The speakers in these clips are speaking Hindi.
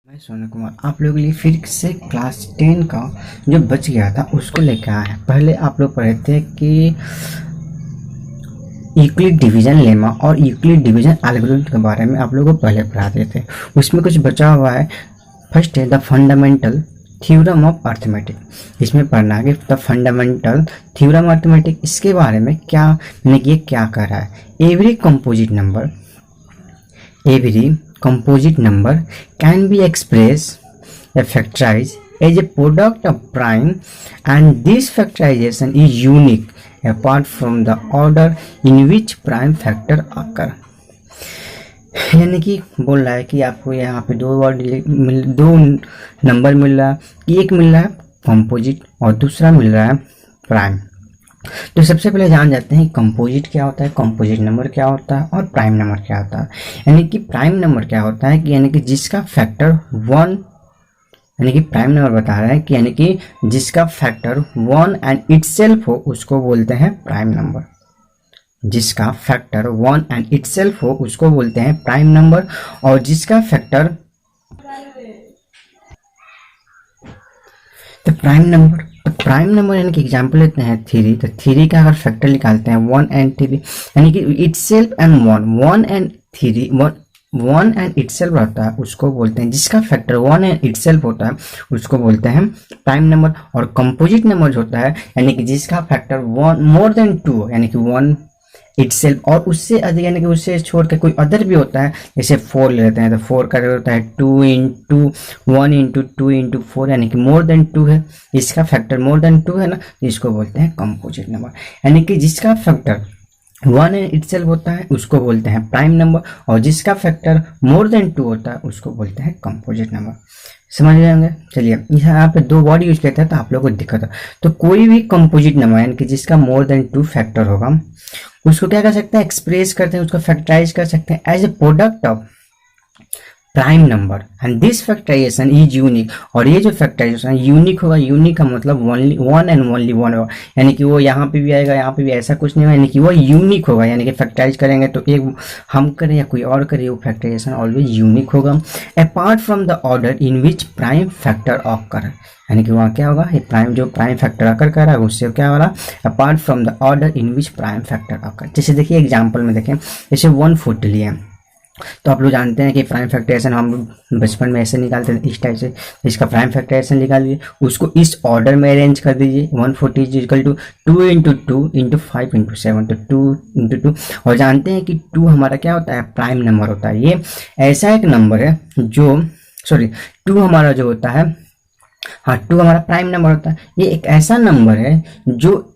मैं सोनू कुमार आप लोगों के लिए फिर से क्लास 10 का जो बच गया था उसको लेकर आया है। पहले आप लोग पढ़े थे कि यूक्लिड डिवीजन लेमा और यूक्लिड डिवीजन एल्गोरिथम के बारे में आप लोगों को पहले पढ़ाते थे। उसमें कुछ बचा हुआ है। फर्स्ट है the fundamental theorem of arithmetic. इसमें पढ़ना है कि द फंडामेंटल थ्योरम अर्थमेटिक इसके बारे में क्या ये क्या कर रहा है। Every composite number can be expressed a factorized as a product of prime, and this factorization is unique apart from the order in which prime factor occur। यानी कि बोल रहा है कि आपको यहाँ पे दो नंबर मिल रहा है, एक मिल रहा है कंपोजिट और दूसरा मिल रहा है प्राइम। तो सबसे पहले जान जाते हैं कंपोजिट क्या होता है, कंपोजिट नंबर क्या होता है और प्राइम नंबर क्या होता है। यानी कि प्राइम नंबर क्या होता है कि यानी कि जिसका फैक्टर 1, यानी कि प्राइम नंबर बता रहा है कि यानी कि जिसका फैक्टर 1 एंड इटसेल्फ हो उसको बोलते हैं प्राइम नंबर। जिसका फैक्टर 1 एंड इटसेल्फ हो उसको बोलते हैं प्राइम नंबर। और जिसका फैक्टर प्राइम नंबर यानी कि एग्जांपल लेते हैं 3, तो 3 का अगर फैक्टर निकालते हैं 1 एंड 3, यानी कि इटसेल्फ एंड 1 एंड इटसेल्फ रहता है उसको बोलते हैं, जिसका फैक्टर 1 एंड इटसेल्फ होता है उसको बोलते हैं प्राइम नंबर। और कंपोजिट नंबर होता है यानी कि जिसका फैक्टर 1 मोर देन 2 यानी कि 1 इटसेल्फ और उससे अधिक यानी कि उससे छोड़ के कोई अदर भी होता है। जैसे 4 ले लेते हैं तो 4 का होता है 2 इंटू 1 इंटू 2 इंटू 4 यानी कि मोर देन 2 है, इसका फैक्टर मोर देन 2 है ना, इसको बोलते हैं कंपोजिट नंबर। यानी कि जिसका फैक्टर 1 एंड इटसेल्फ होता है उसको बोलते हैं प्राइम नंबर और जिसका फैक्टर मोर देन 2 होता है उसको बोलते हैं कंपोजिट नंबर। समझ जाएंगे। चलिए यहाँ पे 2 वर्ड यूज करते हैं तो आप लोगों को दिक्कत है। तो कोई भी कंपोजिट नंबर यानी कि जिसका मोर देन 2 फैक्टर होगा उसको क्या कर सकते हैं, एक्सप्रेस करते हैं, उसको फैक्टराइज कर सकते हैं as a product of prime number and this factorisation is unique. और ये जो फैक्टराइजेशन यूनिक होगा, यूनिक का मतलब ओनली 1 एंड ओनली 1 होगा, यानी कि वो यहाँ पे भी आएगा यहाँ पे भी ऐसा कुछ नहीं होगा, यानी कि वो यूनिक होगा। यानी कि फैक्टराइज करेंगे तो एक हम करें या कोई और करे वो फैक्टराइजेशन ऑलवेज यूनिक होगा apart from the order in which prime factor occur. यानी कि वहाँ क्या होगा, ये प्राइम फैक्टर आकर कर रहा है उससे क्या हो रहा है apart from the order in which prime factor आकर। जैसे देखिए एग्जाम्पल में देखें, जैसे 140 लिए तो आप लोग जानते हैं कि प्राइम फैक्टराइजेशन हम बचपन में ऐसे निकालते थे इस टाइप से। इसका प्राइम फैक्टराइजेशन निकालिए, उसको इस ऑर्डर में अरेंज कर दीजिए। 140 is equal to 2 into 2 into 5 into 7, तो 2 इंटू 2। और जानते हैं कि 2 हमारा क्या होता है, प्राइम नंबर होता है। ये ऐसा एक नंबर है जो 2 हमारा जो होता है, हाँ 2 हमारा प्राइम नंबर होता है। ये एक ऐसा नंबर है जो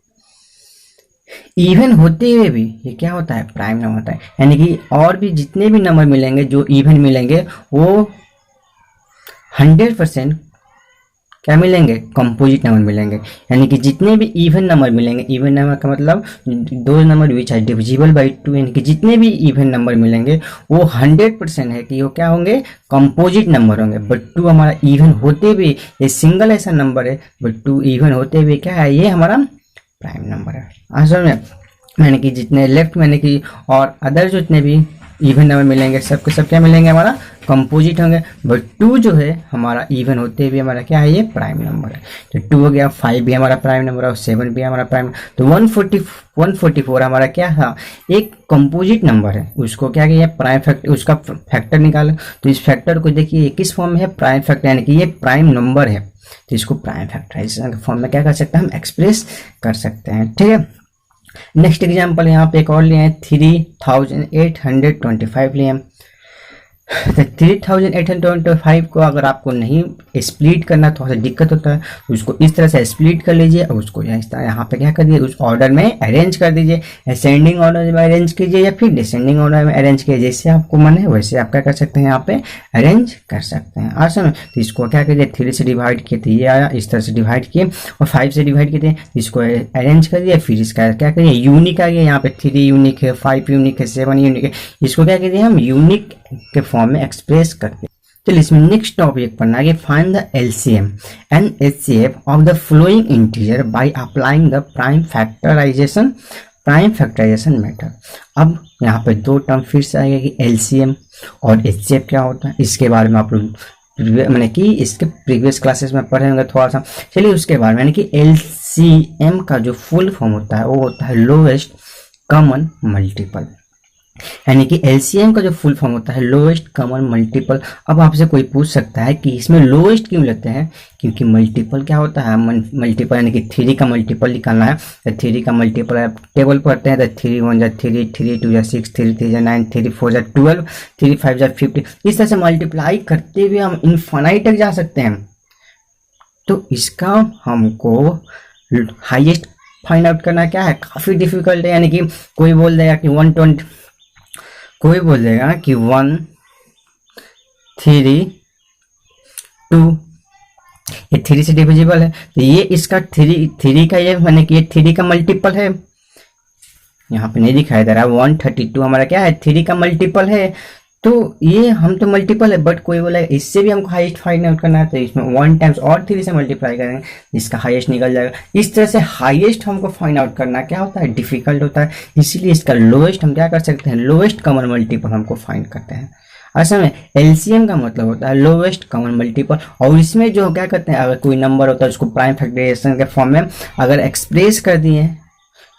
इवन होते हुए भी ये क्या होता है, प्राइम नंबर होता है। यानी कि और भी जितने भी नंबर मिलेंगे जो इवन मिलेंगे वो 100% क्या मिलेंगे, कंपोजिट नंबर मिलेंगे। यानी कि जितने भी इवन नंबर मिलेंगे, इवन नंबर का मतलब 2 number which are divisible by 2, यानी कि जितने भी इवन नंबर मिलेंगे वो 100% है कि वो क्या होंगे, कंपोजिट नंबर होंगे। बट 2 हमारा इवन होते भी, ये सिंगल ऐसा नंबर है बट 2 इवन होते हुए क्या है, ये हमारा प्राइम नंबर है। असल में यानी कि जितने लेफ्ट में यानी कि और अदर जितने भी इवन नंबर मिलेंगे सबके सब क्या मिलेंगे, हमारा कंपोजिट होंगे। बट 2 जो है हमारा इवन होते हुए हमारा क्या है, ये प्राइम नंबर है। तो 2 हो गया, 5 भी हमारा प्राइम नंबर है और 7 भी हमारा प्राइम। तो 144 हमारा क्या है, एक कंपोजिट नंबर है। उसको क्या किया, प्राइम फैक्टर, उसका फैक्टर निकालो। तो इस फैक्टर को देखिए किस फॉर्म में है, प्राइम फैक्टर, यानी कि ये प्राइम नंबर है तो इसको प्राइम फैक्टराइजेशन के फॉर्म में क्या कर सकते हैं, हम एक्सप्रेस कर सकते हैं। ठीक है, नेक्स्ट एग्जांपल यहाँ पे एक और लिए हैं, 3825 लिए हैं। 3825 को अगर आपको नहीं स्प्लिट करना थोड़ा सा दिक्कत होता है, उसको इस तरह से स्प्लिट कर लीजिए और उसको यहाँ पे क्या कर दीजिए, उस ऑर्डर में अरेंज कर दीजिए। असेंडिंग ऑर्डर में अरेंज कीजिए या फिर डिसेंडिंग ऑर्डर में अरेंज कीजिए, जैसे आपको मन है वैसे आप क्या कर सकते हैं, यहाँ पे अरेंज कर सकते हैं। आसान है। तो इसको क्या कीजिए, 3 से डिवाइड किए तो ये आया, इस तरह से डिवाइड किए और 5 से डिवाइड किए थे, इसको अरेंज कर दिया। फिर इसका क्या करिए, यूनिक आ गया, यहाँ पे 3 यूनिक है, 5 यूनिक है, 7 यूनिक है, इसको क्या कीजिए हम यूनिक के फॉर्म में एक्सप्रेस करते हैं। चलिए इसमें नेक्स्ट टॉपिक पढ़ना है, find the LCM and HCF of the following integer by applying the prime factorisation method. अब यहाँ पे 2 टर्म फिर से आएगा कि एलसीएम और एचसीएफ क्या होता है, इसके बारे में आप लोग मैंने कि इसके प्रीवियस क्लासेस में पढ़े होंगे थोड़ा सा। चलिए उसके बाद मैंने कि एलसीएम का जो फुल फॉर्म होता है वो होता है लोएस्ट कॉमन मल्टीपल, यानी कि एलसीएम का जो फुल फॉर्म होता है लोएस्ट कॉमन मल्टीपल। अब आपसे कोई पूछ सकता है कि इसमें लोएस्ट क्यों लेते हैं, क्योंकि मल्टीपल क्या होता है, मल्टीपल यानी कि 3 का मल्टीपल निकालना है। तो 3 का मल्टीपल आप टेबल पढ़ते हैं तो 3 1 जा 3, 3 2 जा 6, 3 3 जा 9, 3 4 जा 12, 3 5 जा 50। इस तरह से मल्टीप्लाई करते हुए हम इनफाइनाइट तक जा सकते हैं। तो इसका हमको हाईएस्ट फाइंड आउट करना क्या है, काफी डिफिकल्ट है। यानी कि कोई बोल देगा कि 120, कोई बोल देगा कि 1 3 2, ये 3 से डिविजिबल है, तो ये इसका 3 का ये माने कि ये 3 का मल्टीपल है। यहाँ पे नहीं दिखाई दे रहा, 132 हमारा क्या है, 3 का मल्टीपल है। तो ये हम तो मल्टीपल है, बट कोई बोला इससे भी हमको हाईएस्ट फाइंड आउट करना है, तो इसमें 1 टाइम्स और 3 से मल्टीप्लाई करेंगे, इसका हाईएस्ट निकल जाएगा। इस तरह से हाईएस्ट हमको फाइंड आउट करना क्या होता है, डिफिकल्ट होता है। इसीलिए इसका लोएस्ट हम क्या कर सकते हैं, लोएस्ट कॉमन मल्टीपल हमको फाइंड करते हैं। असल में एलसीएम का मतलब होता है लोएस्ट कॉमन मल्टीपल। और इसमें जो क्या करते हैं, अगर कोई नंबर होता है उसको प्राइम फैक्टराइजेशन के फॉर्म में अगर एक्सप्रेस कर दिए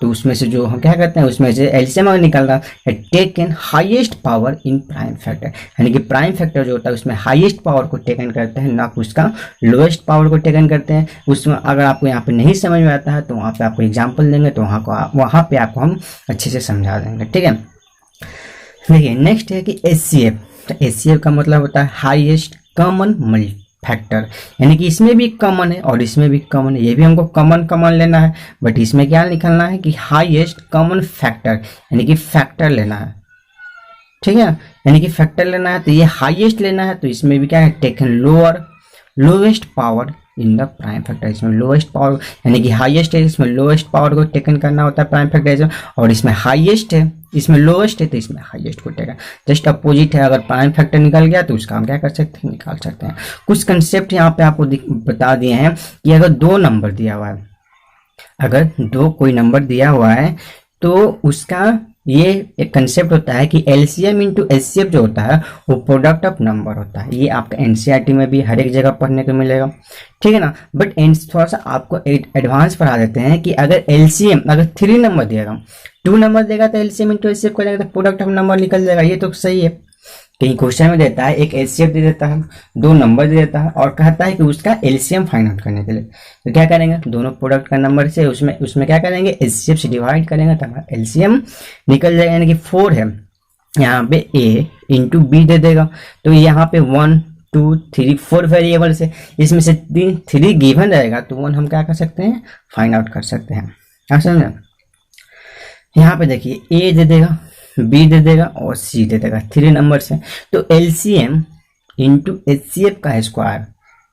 तो उसमें से जो हम क्या करते हैं, उसमें से एलसीएम अगर निकल रहा है taken highest power in prime factor, यानी कि प्राइम फैक्टर जो होता है उसमें हाईएस्ट पावर को टेकन करते हैं, ना कि उसका लोएस्ट पावर को टेकन करते हैं। उसमें अगर आपको यहाँ पे नहीं समझ में आता है तो वहाँ पे आपको एग्जाम्पल देंगे, तो वहाँ पे आपको हम अच्छे से समझा देंगे, ठीक है। देखिए नेक्स्ट है कि एचसीएफ। तो एचसीएफ का मतलब होता है हाईएस्ट कॉमन मल्टी फैक्टर, यानी कि इसमें भी कॉमन है और इसमें भी कॉमन है, ये भी हमको कॉमन लेना है। बट इसमें क्या निकालना है कि हाईएस्ट कॉमन फैक्टर, यानी कि फैक्टर लेना है, ठीक है, यानी कि फैक्टर लेना है। तो ये हाईएस्ट लेना है, तो इसमें भी क्या है, taken lowest power in the prime factorisation. Lowest power यानी कि हाईएस्ट है, इसमें लोएस्ट पावर को टेकन करना होता है प्राइम फैक्टराइजेशन, और इसमें हाईएस्ट है, इसमें लोएस्ट है, तो इसमें हाईएस्ट को टेकन। जस्ट अपोजिट है, अगर प्राइम फैक्टर निकल गया तो उसका हम क्या कर सकते हैं, निकाल सकते हैं। कुछ कंसेप्ट यहाँ पे आपको बता दिए हैं कि अगर 2 नंबर दिया हुआ है, अगर 2 कोई नंबर दिया हुआ है तो उसका ये एक कंसेप्ट होता है कि एलसीएम इंटू एचसीएफ जो होता है वो प्रोडक्ट ऑफ नंबर होता है। ये आपका एनसीईआरटी में भी हर एक जगह पढ़ने को मिलेगा, ठीक है ना। बट थोड़ा सा आपको एडवांस पढ़ा देते हैं कि अगर एलसीएम अगर 3 नंबर देगा, 2 नंबर देगा तो एलसीएम इंटू एचसीएफ कर जाएगा, तो प्रोडक्ट ऑफ नंबर निकल जाएगा। ये तो सही है। कहीं क्वेश्चन में देता है एक एचसीएफ दे देता है, 2 नंबर दे देता है और कहता है कि उसका एलसीएम फाइंड आउट करने के लिए, तो क्या करेंगे, दोनों प्रोडक्ट का नंबर से उसमें क्या करेंगे, एचसीएफ से डिवाइड करेंगे तो हमारा एलसीएम निकल जाएगा। यानी कि 4 है, यहाँ पे ए इंटू बी दे देगा, तो यहाँ पे 1 2 3 4 वेरिएबल्स है, इसमें से 3 गिवन रहेगा, तो 1 हम क्या कर सकते हैं, फाइंड आउट कर सकते हैं। आप समझे, यहाँ पे देखिए ए दे देगा, बी दे देगा और सी दे देगा, 3 नंबर से। तो एलसीएम इंटू एचसीएफ का स्क्वायर,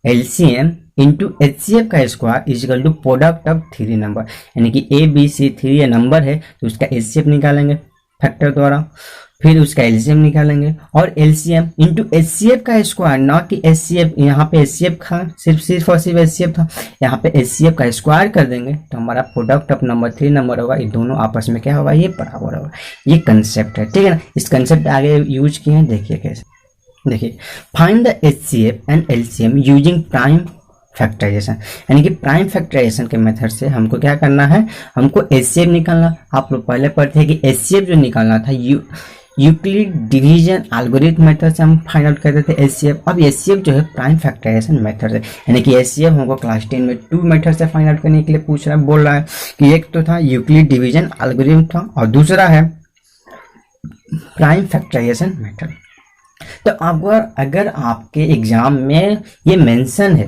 एलसीएम इंटू एचसीएफ का square is equal to product of 3 number, यानी कि ए बी सी 3 नंबर है तो उसका एचसीएफ निकालेंगे फैक्टर द्वारा, फिर उसका एलसीएम निकालेंगे, और एलसीएम इंटू एचसीएफ का स्क्वायर, ना कि एचसीएफ, यहाँ पे एचसीएफ था सिर्फ और सिर्फ एचसीएफ था, यहाँ पे एचसीएफ का स्क्वायर कर देंगे तो हमारा प्रोडक्ट ऑफ नंबर 3 नंबर होगा, ये दोनों आपस में क्या होगा, ये बराबर होगा। ये कंसेप्ट है, ठीक है ना। इस कंसेप्ट आगे यूज किए हैं, देखिए कैसे। देखिए find the HCF and LCM using prime factorisation, यानी कि प्राइम फैक्टराइजेशन के मेथड से हमको क्या करना है, हमको एचसीएफ निकालना। आप लोग पहले पढ़ते हैं कि एचसीएफ जो निकालना था यूक्लिड डिवीजन एल्गोरिथम मेथड से हम फाइंड आउट करते थे एचसीएफ। अब एचसीएफ जो है प्राइम फैक्टराइजेशन मेथड है, यानी कि एचसीएफ हमको क्लास 10 में 2 मेथड से फाइंड आउट करने के लिए पूछ रहा है, बोल रहा है कि एक तो था यूक्लिड डिवीजन एल्गोरिथम था और दूसरा है प्राइम फैक्टराइजेशन मेथड। तो अगर आपके एग्जाम में ये मेंशन है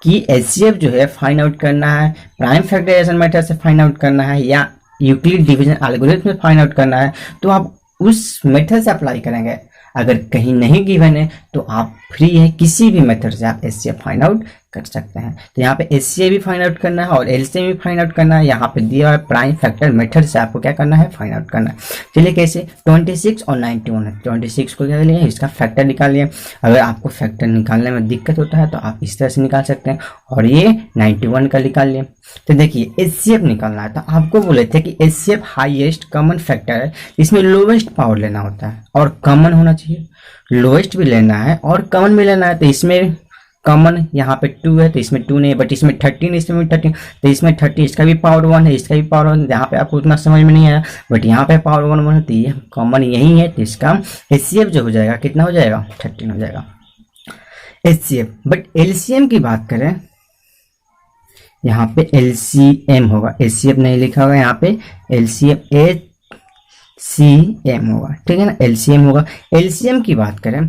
कि एचसीएफ जो है फाइंड आउट करना है प्राइम फैक्टराइजेशन मेथड से फाइंड आउट करना है या यूक्लिड डिवीजन एल्गोरिथम में फाइंड आउट करना है, तो आप उस मेथड से अप्लाई करेंगे। अगर कहीं नहीं गिवन है तो आप फ्री है, किसी भी मेथड से आप एचसीएफ फाइंड आउट कर सकते हैं। तो यहाँ पे HCF भी फाइंड आउट करना है और LCM भी फाइंड आउट करना है। यहाँ पे दिया हुआ प्राइम फैक्टर मेथड से आपको क्या करना है, फाइंड आउट करना है। चलिए कैसे, 26 और 91 है, 26 को क्या लिए, इसका फैक्टर निकाल लिया। अगर आपको फैक्टर निकालने में दिक्कत होता है तो आप इस तरह से निकाल सकते हैं, और ये 91 का निकाल लिए। तो देखिए HCF निकालना है, तो आपको बोले थे कि HCF हाईएस्ट कॉमन फैक्टर है, इसमें लोवेस्ट पावर लेना होता है और कॉमन होना चाहिए, लोएस्ट भी लेना है और कॉमन भी लेना है। तो इसमें कॉमन यहाँ पे 2 है, तो इसमें 2 नहीं है, बट इसमें 13, इसमें भी 13, तो इसमें 30, इसका भी पावर 1 है, इसका भी पावर 1। यहाँ पे आपको उतना समझ में नहीं आया, बट यहाँ पे पावर 1 है, तो ये कॉमन यही है, तो इसका HCF जो हो जाएगा कितना हो जाएगा, 13 हो जाएगा HCF। बट LCM की बात करें, यहाँ पे LCM होगा, HCF नहीं लिखा होगा, यहाँ पे LCM HCM होगा, ठीक है ना, LCM होगा। LCM की बात करें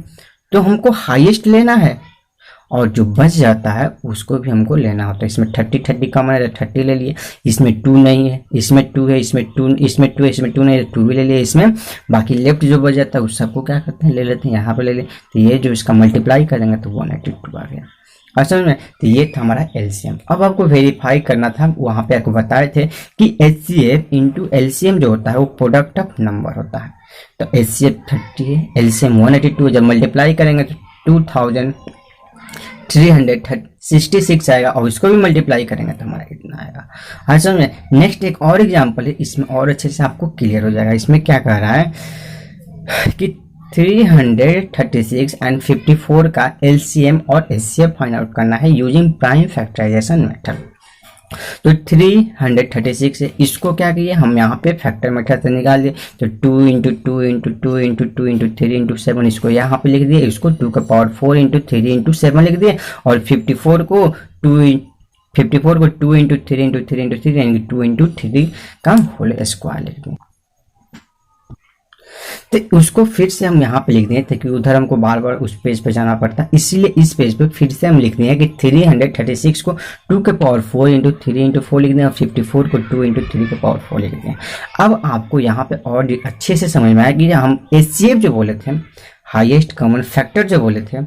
तो हमको हाईएस्ट लेना है और जो बच जाता है उसको भी हमको लेना होता है। इसमें 30 कॉमन है तो 30 ले लिए, इसमें 2 नहीं है, इसमें 2 है, इसमें 2 इसमें 2 है, इसमें 2 नहीं है, 2 भी ले लिए इसमें। बाकी लेफ्ट जो बच जाता है उस सबको क्या करते हैं, ले लेते हैं, यहाँ पे ले लें। तो ये जो इसका मल्टीप्लाई करेंगे तो 182 आ गया, समझ में। तो ये था हमारा LCM। अब आपको वेरीफाई करना था, वहां पे आपको बताए थे कि HCF इंटू LCM जो होता है वो प्रोडक्ट ऑफ नंबर होता है। तो HCF 30 है, LCM 182, जब मल्टीप्लाई करेंगे तो 2366 आएगा, और इसको भी मल्टीप्लाई करेंगे तो हमारा इतना आएगा। हाँ समझ में। नेक्स्ट एक और एग्जाम्पल है, इसमें और अच्छे से आपको क्लियर हो जाएगा। इसमें क्या कह रहा है कि 336 एंड 54 का LCM और HCF फाइंड आउट करना है यूजिंग प्राइम फैक्टराइजेशन मेथड। तो 336 है, इसको क्या किए हम यहाँ पे फैक्टर मेथड से निकाल दिए। तो 2 into 2 into 2 into 2 into 3 into 7, इसको यहाँ पे लिख दिए, इसको 2 का पावर 4 इंटू 3 इंटू 7 लिख दिए, और 54 को 2 इंटू 3 इंटू 3 इंटू 3 यानी 2 इंटू 3 का होल स्क्वायर लिख दिए। तो उसको फिर से हम यहाँ पे लिख दें, ताकि उधर हमको बार बार उस पेज पे जाना पड़ता है, इसलिए इस पेज पे फिर से हम लिख दें कि 336 को 2 के पावर 4 इंटू 3 इंटू 4 लिख दें, और 54 को 2 इंटू 3 के पावर 4 लिख दें। अब आपको यहाँ पे और अच्छे से समझ में आया कि हम HCF जो बोले थे, हाईएस्ट कॉमन फैक्टर जो बोले थे,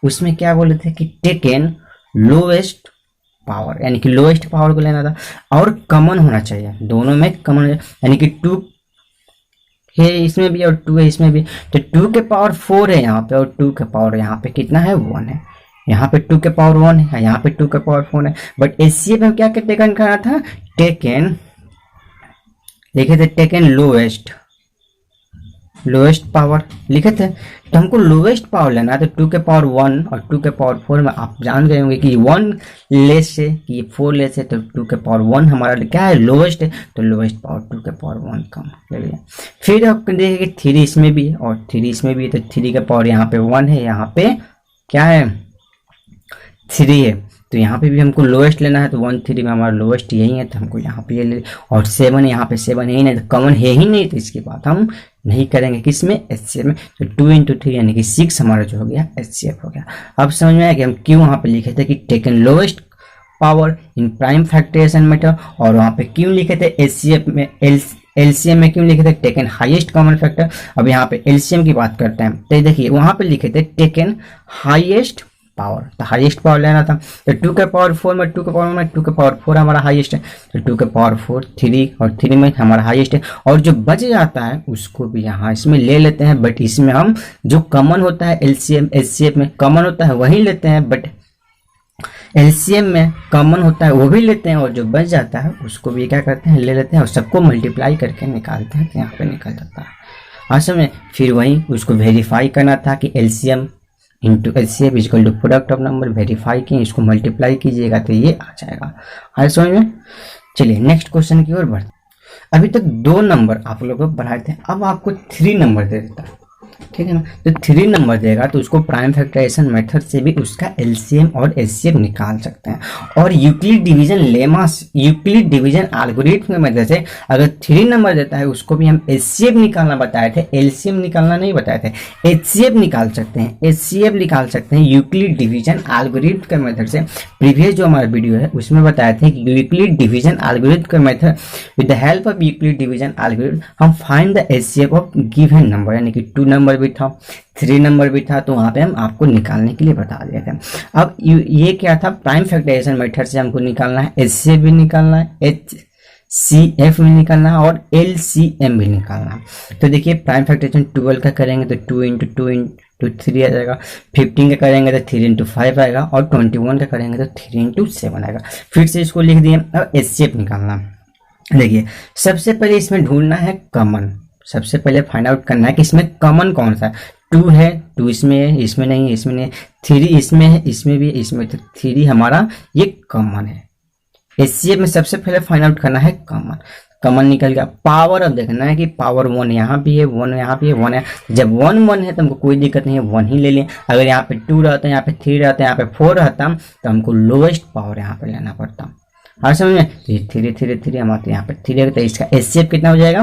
उसमें क्या बोले थे कि टेकन लोएस्ट पावर, यानी कि लोएस्ट पावर को लेना था, और कॉमन होना चाहिए, दोनों में कॉमन, यानी कि 2 है इसमें भी और 2 है इसमें भी। तो 2 के पावर 4 है यहाँ पे, और 2 के पावर यहाँ पे कितना है, 1 है। यहाँ पे 2 के पावर 1 है, यहाँ पे 2 के पावर 4 है। बट HCF में क्या टेकन करना था, टेकन लिखे थे, टेकन लोएस्ट पावर लिखे थे। तो हमको लोएस्ट पावर लेना है, तो 2 के पावर 1 और 2 के पावर 4 में आप जान गए होंगे कि 1 लेस है कि ये 4 लेस है, तो 2 के पावर 1 हमारा क्या है, लोएस्ट है, तो लोएस्ट पावर 2 के पावर 1 कम ले लिया। फिर आप देखेंगे 3 इसमें भी है और 3 इसमें भी है, तो 3 का पावर यहाँ पे 1 है, यहाँ पे क्या है, 3 है। तो यहाँ पे भी हमको लोएस्ट लेना है, तो 1 3 में हमारा लोएस्ट यही है, तो हमको यहाँ पे ये ले, और 7 यहाँ पे 7 है ही नहीं, तो कॉमन है ही नहीं, तो इसकी बात हम नहीं करेंगे किसमें, HCF में। तो 2 इंटू 3 यानी कि 6 हमारा जो हो गया HCF हो गया। अब समझ में आया कि हम क्यों वहाँ पे लिखे थे कि taken lowest power in prime factorisation method, और वहाँ पे क्यों लिखे थे HCF में, LCM में क्यों लिखे थे टेकन हाईएस्ट कॉमन फैक्टर। अब यहाँ पे LCM की बात करते हैं, तो देखिए वहाँ पे लिखे थे टेकन हाईएस्ट पावर, तो हाईएस्ट पावर लेना था। तो 2 के पावर 4 में 2 के पावर में 2 के पावर 4 हमारा हाईएस्ट है, तो 2 के पावर 4 3 और 3 में हमारा हाईएस्ट है, और जो बच जाता है उसको भी यहाँ इसमें ले लेते हैं। बट इसमें हम जो कॉमन होता है LCM HCF में कॉमन होता है वही लेते हैं, बट LCM में कॉमन होता है वो भी लेते हैं, और जो बच जाता है उसको भी क्या करते हैं, ले लेते हैं, और सबको मल्टीप्लाई करके निकालते हैं, तो यहाँ पे निकल जाता है। असल में फिर वही उसको वेरीफाई करना था कि LCM into HCF equal to product of number, verify किए, इसको मल्टीप्लाई कीजिएगा तो ये आ जाएगा। आए समझ में। चलिए नेक्स्ट क्वेश्चन की ओर बढ़ते। अभी तक 2 नंबर आप लोगों को पढ़ाए थे, अब आपको 3 नंबर दे देता है, ठीक है ना। तो 3 नंबर देगा तो उसको प्राइम फैक्टराइजेशन मेथड से भी उसका LCM और HCF निकाल सकते हैं, और Euclid division lemma, Euclid division algorithm की मदद से अगर 3 नंबर देता है उसको भी हम HCF निकालना बताए थे, LCM निकालना नहीं बताए थे। HCF निकाल सकते हैं, HCF निकाल सकते हैं यूक्लिड डिवीजन एल्गोरिथम के मेथड से। प्रीवियस जो हमारा वीडियो है उसमें बताए थे कि यूक्लिड डिवीजन एल्गोरिथम के method, with the help of Euclid division algorithm हम find the HCF of given number, यानी कि 2 नंबर नंबर भी था, 3 नंबर भी था, तो वहाँ पे हम आपको निकालने के लिए बता दिए थे। अब ये क्या था, प्राइम फैक्टराइजेशन मेथड से हमको निकालना है, HCF भी निकालना है, HCF भी निकालना है और LCM भी निकालना है। तो देखिए प्राइम फैक्टराइजेशन 12 का करेंगे तो 2 इंटू 2 इंटू 3 आ जाएगा, 15 का करेंगे तो 3 इंटू 5 आएगा और 21 का करेंगे तो 3 इंटू 7 आएगा। फिर से इसको लिख दिए। अब HCF निकालना है। देखिए सबसे पहले इसमें ढूंढना है कॉमन, सबसे पहले फाइंड आउट करना है कि इसमें कॉमन कौन सा है। 2 है, 2 इसमें है, इसमें नहीं है, इसमें नहीं है, 3 इसमें है, इसमें भी है, इसमें, तो 3 हमारा ये कॉमन है। HCF में सबसे पहले फाइंड आउट करना है कॉमन, कॉमन निकल गया। पावर अब देखना है कि पावर 1 यहाँ भी है, 1 यहाँ भी है, 1 है। जब 1 1 है तो हमको कोई दिक्कत नहीं है, 1 ही ले लें। अगर यहाँ पे 2 रहता, यहाँ पे 3 रहता, यहाँ पे 4 रहता तो हमको लोएस्ट पावर यहाँ पे लेना पड़ता। हर समझ में, तो 3 हमारे यहाँ पे 3 है, तो इसका HCF कितना हो जाएगा,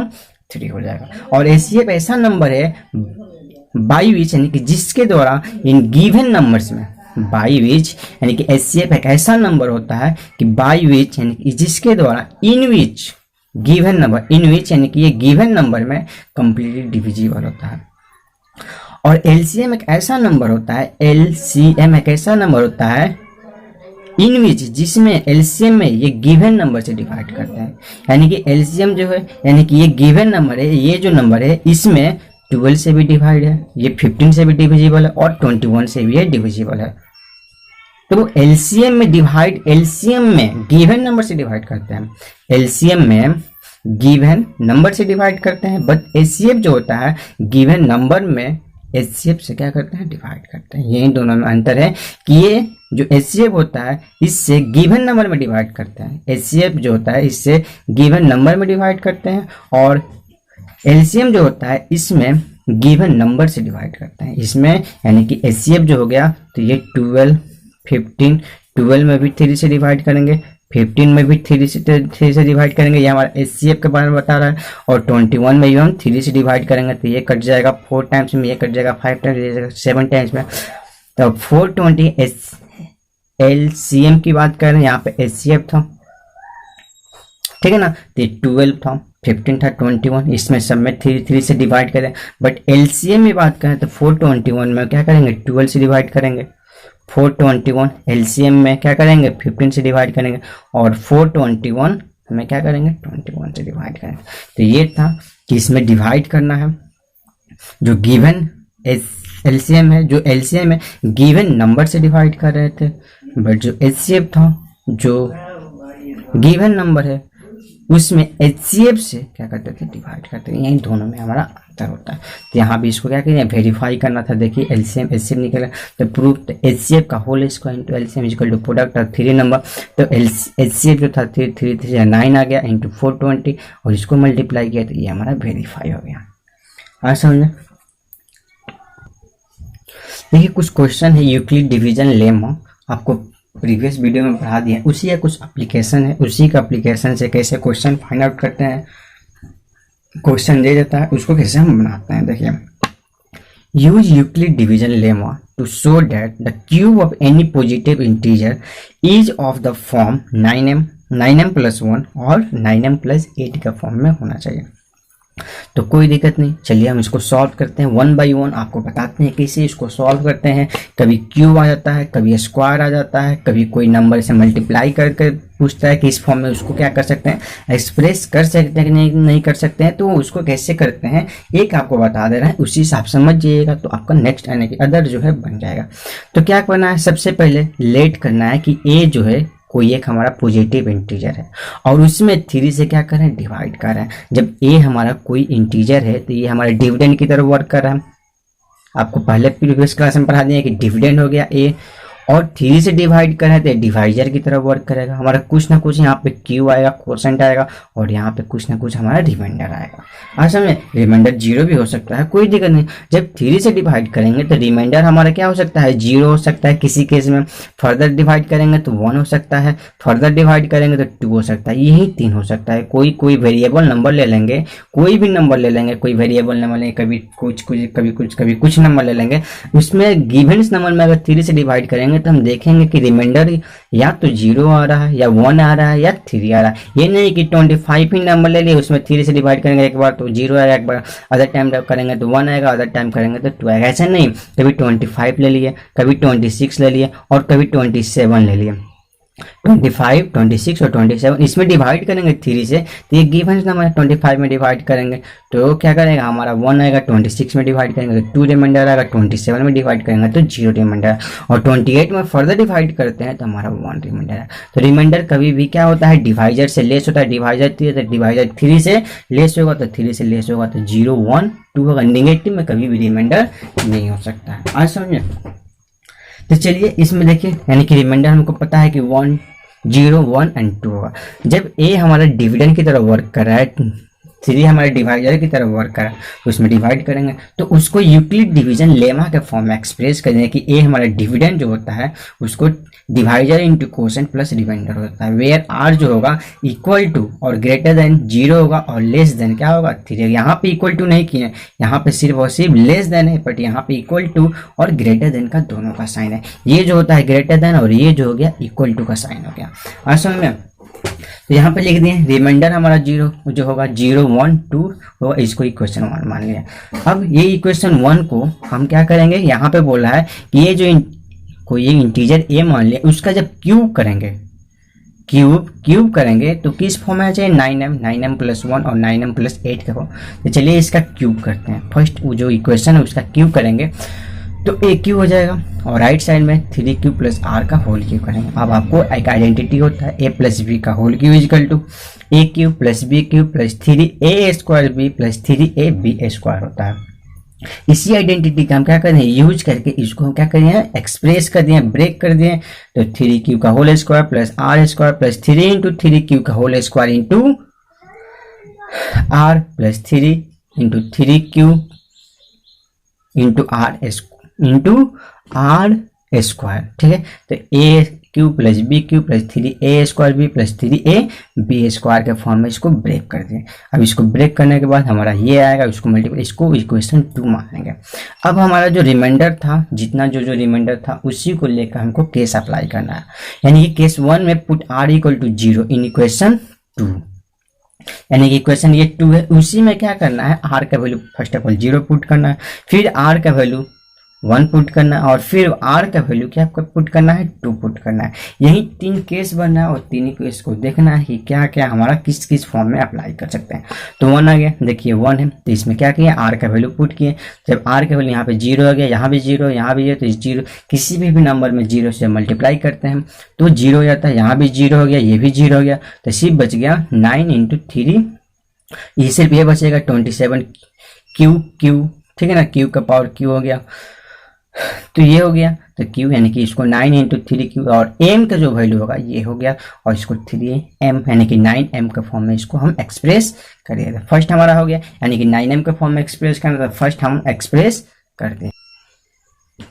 3 हो जाएगा। और HCF ऐसा नंबर है बाई विच, यानी कि जिसके द्वारा इन गिवन नंबर्स में, बाई विच यानी कि HCF एक ऐसा नंबर होता है कि बाई विच यानी कि जिसके द्वारा इन विच गिवन नंबर, इन विच यानी कि ये गिवन नंबर में कंप्लीटली डिविजिबल होता है। और LCM एक ऐसा नंबर होता है, LCM एक ऐसा नंबर होता है इन विच जिसमें LCM में ये गिवन नंबर से डिवाइड करते हैं। यानी कि LCM जो है यानी कि ये गिवन नंबर है, ये जो नंबर है इसमें 12 से भी डिवाइड है, ये 15 से भी डिविजिबल है और 21 से भी ये डिविजिबल है। तो LCM में डिवाइड, LCM में गिवन नंबर से डिवाइड करते हैं, LCM में गिवन नंबर से डिवाइड करते हैं, बट HCF जो होता है गिवन नंबर में HCF से क्या करते हैं, डिवाइड करते हैं। यही दोनों में अंतर है कि ये जो HCF होता है इससे गिवन नंबर में डिवाइड करते हैं, HCF जो होता है इससे गिवन नंबर में डिवाइड करते हैं, और LCM जो होता है इसमें गिवन नंबर से डिवाइड करते हैं। इसमें यानी कि HCF जो हो गया तो ये 12, 15, 12 में भी 3 से डिवाइड करेंगे, 15 में भी 3 से डिवाइड करेंगे, ये हमारा HCF के बारे में बता रहा है। और 21 में भी हम 3 से डिवाइड करेंगे तो ये कट जाएगा 4 टाइम्स में, ये कट जाएगा 5 टाइम्स, 7 टाइम्स में। तो 420 LCM की बात करें, यहाँ पे HCF था, ठीक है ना, तो 12 था, 15 था, 21, इसमें सब में 3 से डिवाइड करें। बट LCM में बात करें तो 421 में क्या करेंगे, 12 से डिवाइड करेंगे, 421 LCM में क्या करेंगे, 15 से डिवाइड करेंगे, और 421 में क्या करेंगे, 21 से डिवाइड करेंगे। तो ये था कि इसमें डिवाइड करना है, जो गिवन LCM है, जो LCM है गिवन नंबर से डिवाइड कर रहे थे, बट जो HCF था जो गिवन नंबर है उसमें HCF से क्या करते थे, डिवाइड करते थे। यही दोनों में हमारा अंतर होता है। तो यहाँ भी इसको क्या करें, वेरीफाई करना था। देखिए LCM HCF निकला तो प्रूफ HCF का whole square into LCM equal to product of 3 number. तो HCF जो था 3 9 आ गया इंटू 420 और इसको मल्टीप्लाई किया तो ये हमारा वेरीफाई हो गया। हाँ समझ। देखिए कुछ क्वेश्चन है यूक्लिड डिवीजन लेमा, आपको प्रीवियस वीडियो में पढ़ा दिया, उसी का कुछ एप्लीकेशन है, उसी का एप्लीकेशन से कैसे क्वेश्चन फाइंड आउट करते हैं, क्वेश्चन दे देता है उसको कैसे हम बनाते हैं। देखिए use Euclid division lemma to show that the cube of any positive integer is of the form 9m + 1 और 9m + 8 का फॉर्म में होना चाहिए। तो कोई दिक्कत नहीं, चलिए हम इसको सॉल्व करते हैं 1 बाई 1, आपको बताते हैं कैसे इसको सॉल्व करते हैं। कभी क्यूब आ जाता है, कभी स्क्वायर आ जाता है, कभी कोई नंबर से मल्टीप्लाई करके पूछता है कि इस फॉर्म में उसको क्या कर सकते हैं, एक्सप्रेस कर सकते हैं कि नहीं कर सकते हैं, तो उसको कैसे करते हैं एक आपको बता दे रहे हैं, उसी हिसाब से समझ जाइएगा तो आपका नेक्स्ट यानी कि अदर जो है बन जाएगा। तो क्या करना है, सबसे पहले लेट करना है कि ए जो है कोई एक हमारा पॉजिटिव इंटीजर है और उसमें 3 से क्या करें, डिवाइड कर रहे हैं। जब ए हमारा कोई इंटीजर है तो ये हमारे डिविडेंड की तरफ वर्क कर रहा है। आपको पहले प्रीवियस क्लास में पढ़ा दिया कि डिविडेंड हो गया ए, और 3 से डिवाइड करें तो डिवाइजर की तरफ वर्क करेगा। हमारा कुछ ना कुछ यहाँ पे क्यू आएगा, क्वोशेंट आएगा, और यहाँ पे कुछ ना कुछ हमारा रिमाइंडर आएगा। आज समझे, रिमाइंडर 0 भी हो सकता है, कोई दिक्कत नहीं। जब 3 से डिवाइड करेंगे तो रिमाइंडर हमारा क्या हो सकता है, 0 हो सकता है किसी केस में, फर्दर डिवाइड करेंगे तो 1 हो सकता है, फर्दर डिवाइड करेंगे तो 2 हो सकता है, यही 3 हो सकता है। कोई वेरिएबल नंबर ले लेंगे, कोई भी नंबर ले लेंगे, कोई वेरिएबल नंबर लेंगे, कभी कुछ कभी कुछ नंबर ले लेंगे। उसमें गिवन नंबर में अगर 3 से डिवाइड करेंगे करेंगे तो हम देखेंगे कि रिमाइंडर या तो 0 आ रहा है या 1 आ रहा है या 3 आ रहा है। ये नहीं कि 25 ही नंबर ले लिए उसमें 3 से डिवाइड करेंगे एक बार तो 0 आएगा, एक बार अदर टाइम करेंगे तो 1 आएगा, अदर टाइम करेंगे तो 2 आएगा। ऐसा नहीं, कभी 25 ले लिए, कभी 26 ले लिए और कभी 27 ले लिए। 25, 26 और 27 इसमें डिवाइड करेंगे 3 से तो ये गिवन नंबर है। 25 में डिवाइड करेंगे तो क्या करेगा हमारा 1 आएगा, 26 में डिवाइड करेंगे तो 2 रिमाइंडर आएगा, 27 में डिवाइड करेंगे तो 0 रिमाइंडर, और 28 में फर्दर डिवाइड करते हैं तो हमारा 1 रिमाइंडर है। तो रिमाइंडर कभी भी क्या होता है, डिवाइजर से लेस होता है। डिवाइजर 3 तो डिवाइजर 3 से लेस होगा तो 3 से लेस होगा तो 0, 1, 2 होगा। नेगेटिव में कभी भी रिमाइंडर नहीं हो सकता है। आज समझे। तो चलिए इसमें देखिए, यानी कि रिमाइंडर हमको पता है कि 1, 0, 1 एंड 2 होगा। जब ए हमारा डिविडेंड की तरह वर्क कर रहा है, 3 हमारे डिवाइजर की तरह वर्क कर रहा है, तो उसमें डिवाइड करेंगे तो उसको यूक्लिड डिवीजन लेमा के फॉर्म में एक्सप्रेस करेंगे कि ए हमारा डिविडेंड जो होता है उसको divisor into quotient plus remainder होता है, वेयर आर जो होगा इक्वल टू और ग्रेटर देन 0 होगा और लेस देन क्या होगा 3। यहाँ पे इक्वल टू नहीं किए, यहाँ पे सिर्फ और सिर्फ लेस देन है, बट यहाँ पे इक्वल टू और ग्रेटर देन का दोनों का साइन है। ये जो होता है ग्रेटर देन और ये जो हो गया इक्वल टू का साइन हो गया। आज समझ में। तो यहाँ पे लिख दिए रिमाइंडर हमारा 0 जो होगा 0, 1, 2 होगा, इसको इक्वेशन 1 मान लिया। अब ये इक्वेशन 1 को हम क्या करेंगे, यहाँ पे बोला है कि ये जो कोई ये इंटीजर a मान लिया उसका जब क्यूब करेंगे, क्यूब करेंगे तो किस फॉर्म में चाहिए 9m प्लस 1 और 9m प्लस 8 का फॉर्म। तो चलिए इसका क्यूब करते हैं। फर्स्ट वो जो इक्वेशन है उसका क्यूब करेंगे तो ए क्यू हो जाएगा और राइट साइड में 3q प्लस आर का होल क्यू करेंगे। अब आपको एक आइडेंटिटी होता है a प्लस बी का whole cube is equal to a Q plus B Q plus 3a square B plus 3ab square होता है। इसी आइडेंटिटी का हम क्या करें, यूज करके इसको हम क्या करिए एक्सप्रेस कर दिए, ब्रेक कर दिए। तो 3q का whole square plus R square plus 3 into 3q का whole square into R plus 3 into 3q into R square. ठीक है, तो A Q plus B Q plus 3a square B plus 3ab square के फॉर्म में इसको ब्रेक कर दें। अब इसको ब्रेक करने के बाद हमारा ये आएगा, इसको मल्टीप्लाई, इसको इक्वेशन 2 मान लेंगे। अब हमारा जो रिमाइंडर था, जितना जो रिमाइंडर था उसी को लेकर हमको केस अप्लाई करना है। यानी कि केस 1 में put r equal to 0 in equation 2, यानी कि इक्वेशन ये 2 है, उसी में क्या करना है r का value first of all 0 put करना है, फिर r का वैल्यू 1 पुट करना है और फिर r का वैल्यू क्या पुट करना है 2 पुट करना है। यही 3 केस बनना है और 3 केस को देखना है कि क्या क्या हमारा किस किस फॉर्म में अप्लाई कर सकते हैं। तो 1 आ गया, देखिए 1 है तो इसमें क्या किया r का वैल्यू पुट किए। जब r का वैल्यू यहाँ पे 0 आ गया, यहाँ भी 0, यहाँ भी 0, तो इस 0 किसी भी नंबर में 0 से मल्टीप्लाई करते हैं तो 0 हो जाता है। यहाँ भी 0 हो गया, ये भी 0 हो गया, तो सिर्फ बच गया 9 इंटू 3, ये सिर्फ ये बचेगा 27 क्यू। ठीक है ना, क्यू का पावर क्यू हो गया, तो ये हो गया। तो q यानी कि इसको 9 इंटू 3q और m का जो वैल्यू होगा ये हो गया और इसको 3m यानी कि 9m के फॉर्म में इसको हम एक्सप्रेस करेंगे। फर्स्ट हमारा हो गया, यानी कि 9m के फॉर्म में एक्सप्रेस करना था, फर्स्ट हम एक्सप्रेस करते हैं।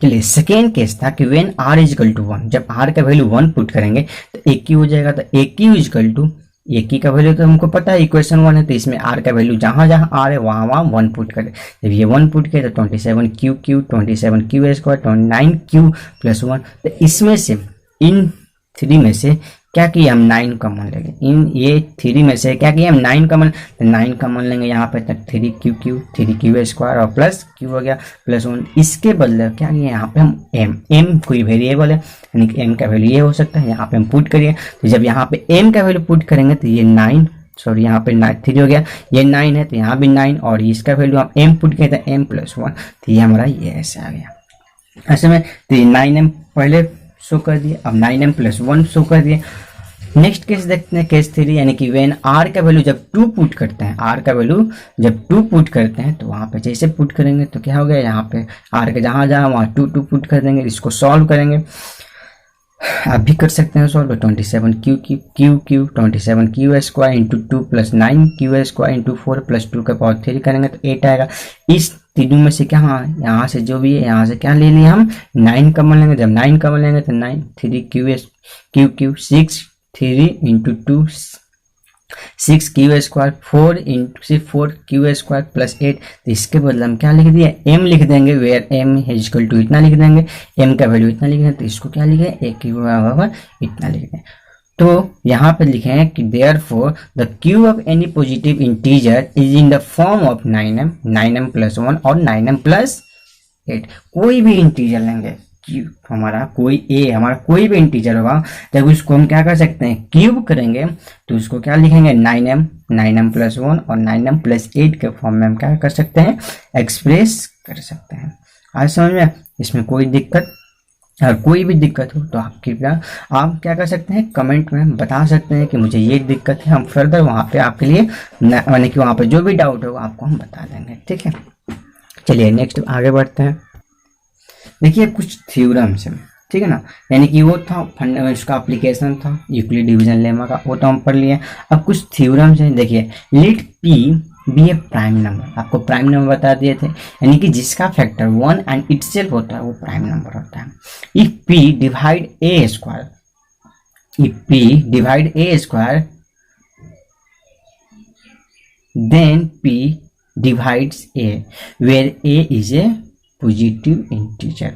चलिए सेकेंड केस था कि व्हेन r इजिकल टू 1, जब r का वैल्यू 1 पुट करेंगे तो aq हो जाएगा। तो aq इजिकल टू एक का वैल्यू तो हमको पता है इक्वेशन 1 है, तो इसमें r का वैल्यू जहां जहां r है वहां वहां 1 पुट करें। जब ये 1 पुट किया तो 27q 27q square 29q plus 1। तो इसमें से इन 3 में से क्या किया हम 9 कॉमन लेंगे, इन ये 3 में से क्या किया हम 9 कॉमन, तो 9 कॉमन लेंगे यहाँ पे, तो 3q स्क्वायर और प्लस q हो गया प्लस 1। इसके बदले क्या किया यहाँ पे हम m कोई वेरिएबल है यानी कि m का वैल्यू ये हो सकता है, यहाँ पे हम पुट करिए। तो जब यहाँ पे m का वैल्यू पुट करेंगे तो ये 9, सॉरी यहाँ पे 3 हो गया, ये 9 है तो यहाँ भी 9 और इसका वैल्यू हम m पुट किए तो m प्लस 1, तो ये हमारा ये ऐसे आ गया। ऐसे में तो ये 9m पहले शो कर दिए, अब 9m प्लस 1 शो कर दिए। नेक्स्ट केस देखते हैं, केस 3, यानी कि व्हेन r का वैल्यू जब 2 पुट करते हैं, r का वैल्यू जब 2 पुट करते हैं तो वहाँ पे जैसे पुट करेंगे तो क्या हो गया, यहाँ पे r के जहाँ जहाँ वहाँ 2 पुट कर देंगे। इसको सॉल्व करेंगे, आप भी कर सकते हैं solve. 27q square into 2 plus 9q square into 4 plus 2 का पावर 3 करेंगे तो 8 आएगा। इस तीनों में से क्या, यहाँ से जो भी है यहाँ से क्या ले लिया हम 9 कॉमन लेंगे। जब 9 कॉमन लेंगे तो 9 3q 6 3 into 2 6 Q square 4 into सिर्फ 4 क्यू स्क्वायर प्लस 8, तो इसके बदले हम क्या लिख दिए, m लिख देंगे, where m is equal to इतना लिख देंगे, m का वैल्यू इतना लिख देंगे, तो इसको क्या लिखे, a क्यू बराबर इतना लिख दें। तो यहाँ पे लिखे हैं कि therefore the cube of any positive integer is in the form of 9m plus 1 और 9m प्लस 8। कोई भी इंटीजर लेंगे, हमारा कोई भी इंटीजर होगा, जब उसको हम क्या कर सकते हैं, क्यूब करेंगे, तो उसको क्या लिखेंगे, 9m प्लस 1 और 9m प्लस 8 के फॉर्म में हम क्या कर सकते हैं, एक्सप्रेस कर सकते हैं। आज समझ में, इसमें कोई दिक्कत, अगर कोई भी दिक्कत हो तो आप कृपया आप क्या कर सकते हैं, कमेंट में बता सकते हैं कि मुझे ये दिक्कत है, हम फर्दर वहाँ पे आपके लिए यानी कि वहाँ पे जो भी डाउट होगा आपको हम बता देंगे, ठीक है। चलिए नेक्स्ट आगे बढ़ते हैं। देखिए कुछ थ्योरम्स है, ठीक है ना, यानी कि वो था उसका एप्लीकेशन था यूक्लिड डिवीजन लेमा का, वो तो हम पढ़ लिए। अब कुछ थ्योरम्स हैं, देखिए लेट पी बी ए प्राइम नंबर, आपको प्राइम नंबर बता दिए थे, यानी कि जिसका फैक्टर 1 एंड इटसेल्फ होता है वो प्राइम नंबर होता है। If p divide a square, if p divide a square then p divides a where a is a positive integer.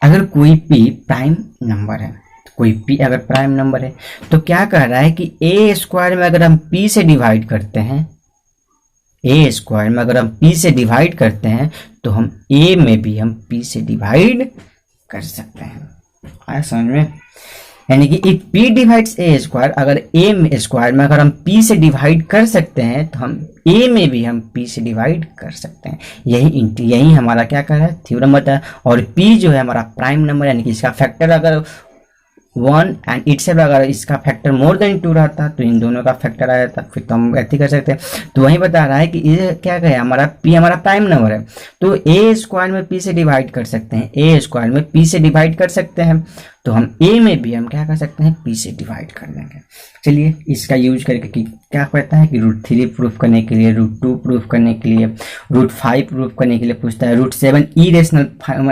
अगर कोई p प्राइम नंबर है, कोई p अगर प्राइम नंबर है, तो क्या कह रहा है कि a स्क्वायर में अगर हम p से डिवाइड करते हैं, a स्क्वायर में अगर हम p से डिवाइड करते हैं, तो हम a में भी हम p से डिवाइड कर सकते हैं। आया समझ में, यानी कि if p divides a square, अगर a स्क्वायर में अगर हम p से डिवाइड कर सकते हैं, तो हम a में भी हम p से डिवाइड कर सकते हैं। यही हमारा क्या कर रहा है, थ्योरम बता है। और p जो है हमारा प्राइम नंबर, यानी कि इसका फैक्टर अगर 1 एंड इटसेल्फ अगर इसका फैक्टर मोर देन 2 रहता तो इन दोनों का फैक्टर आ जाता, फिर तो हम ऐसे कर सकते हैं। तो वही बता रहा है कि ये क्या है, हमारा p हमारा प्राइम नंबर है, तो a स्क्वायर में p से डिवाइड कर सकते हैं, a स्क्वायर में p से डिवाइड कर सकते हैं, तो हम a में भी हम क्या कर सकते हैं, p से डिवाइड कर देंगे। चलिए इसका यूज करके कि क्या कहता है कि √3 प्रूफ करने के लिए, √2 प्रूफ करने के लिए, √5 प्रूफ करने के लिए पूछता है, √7 इरेशनल,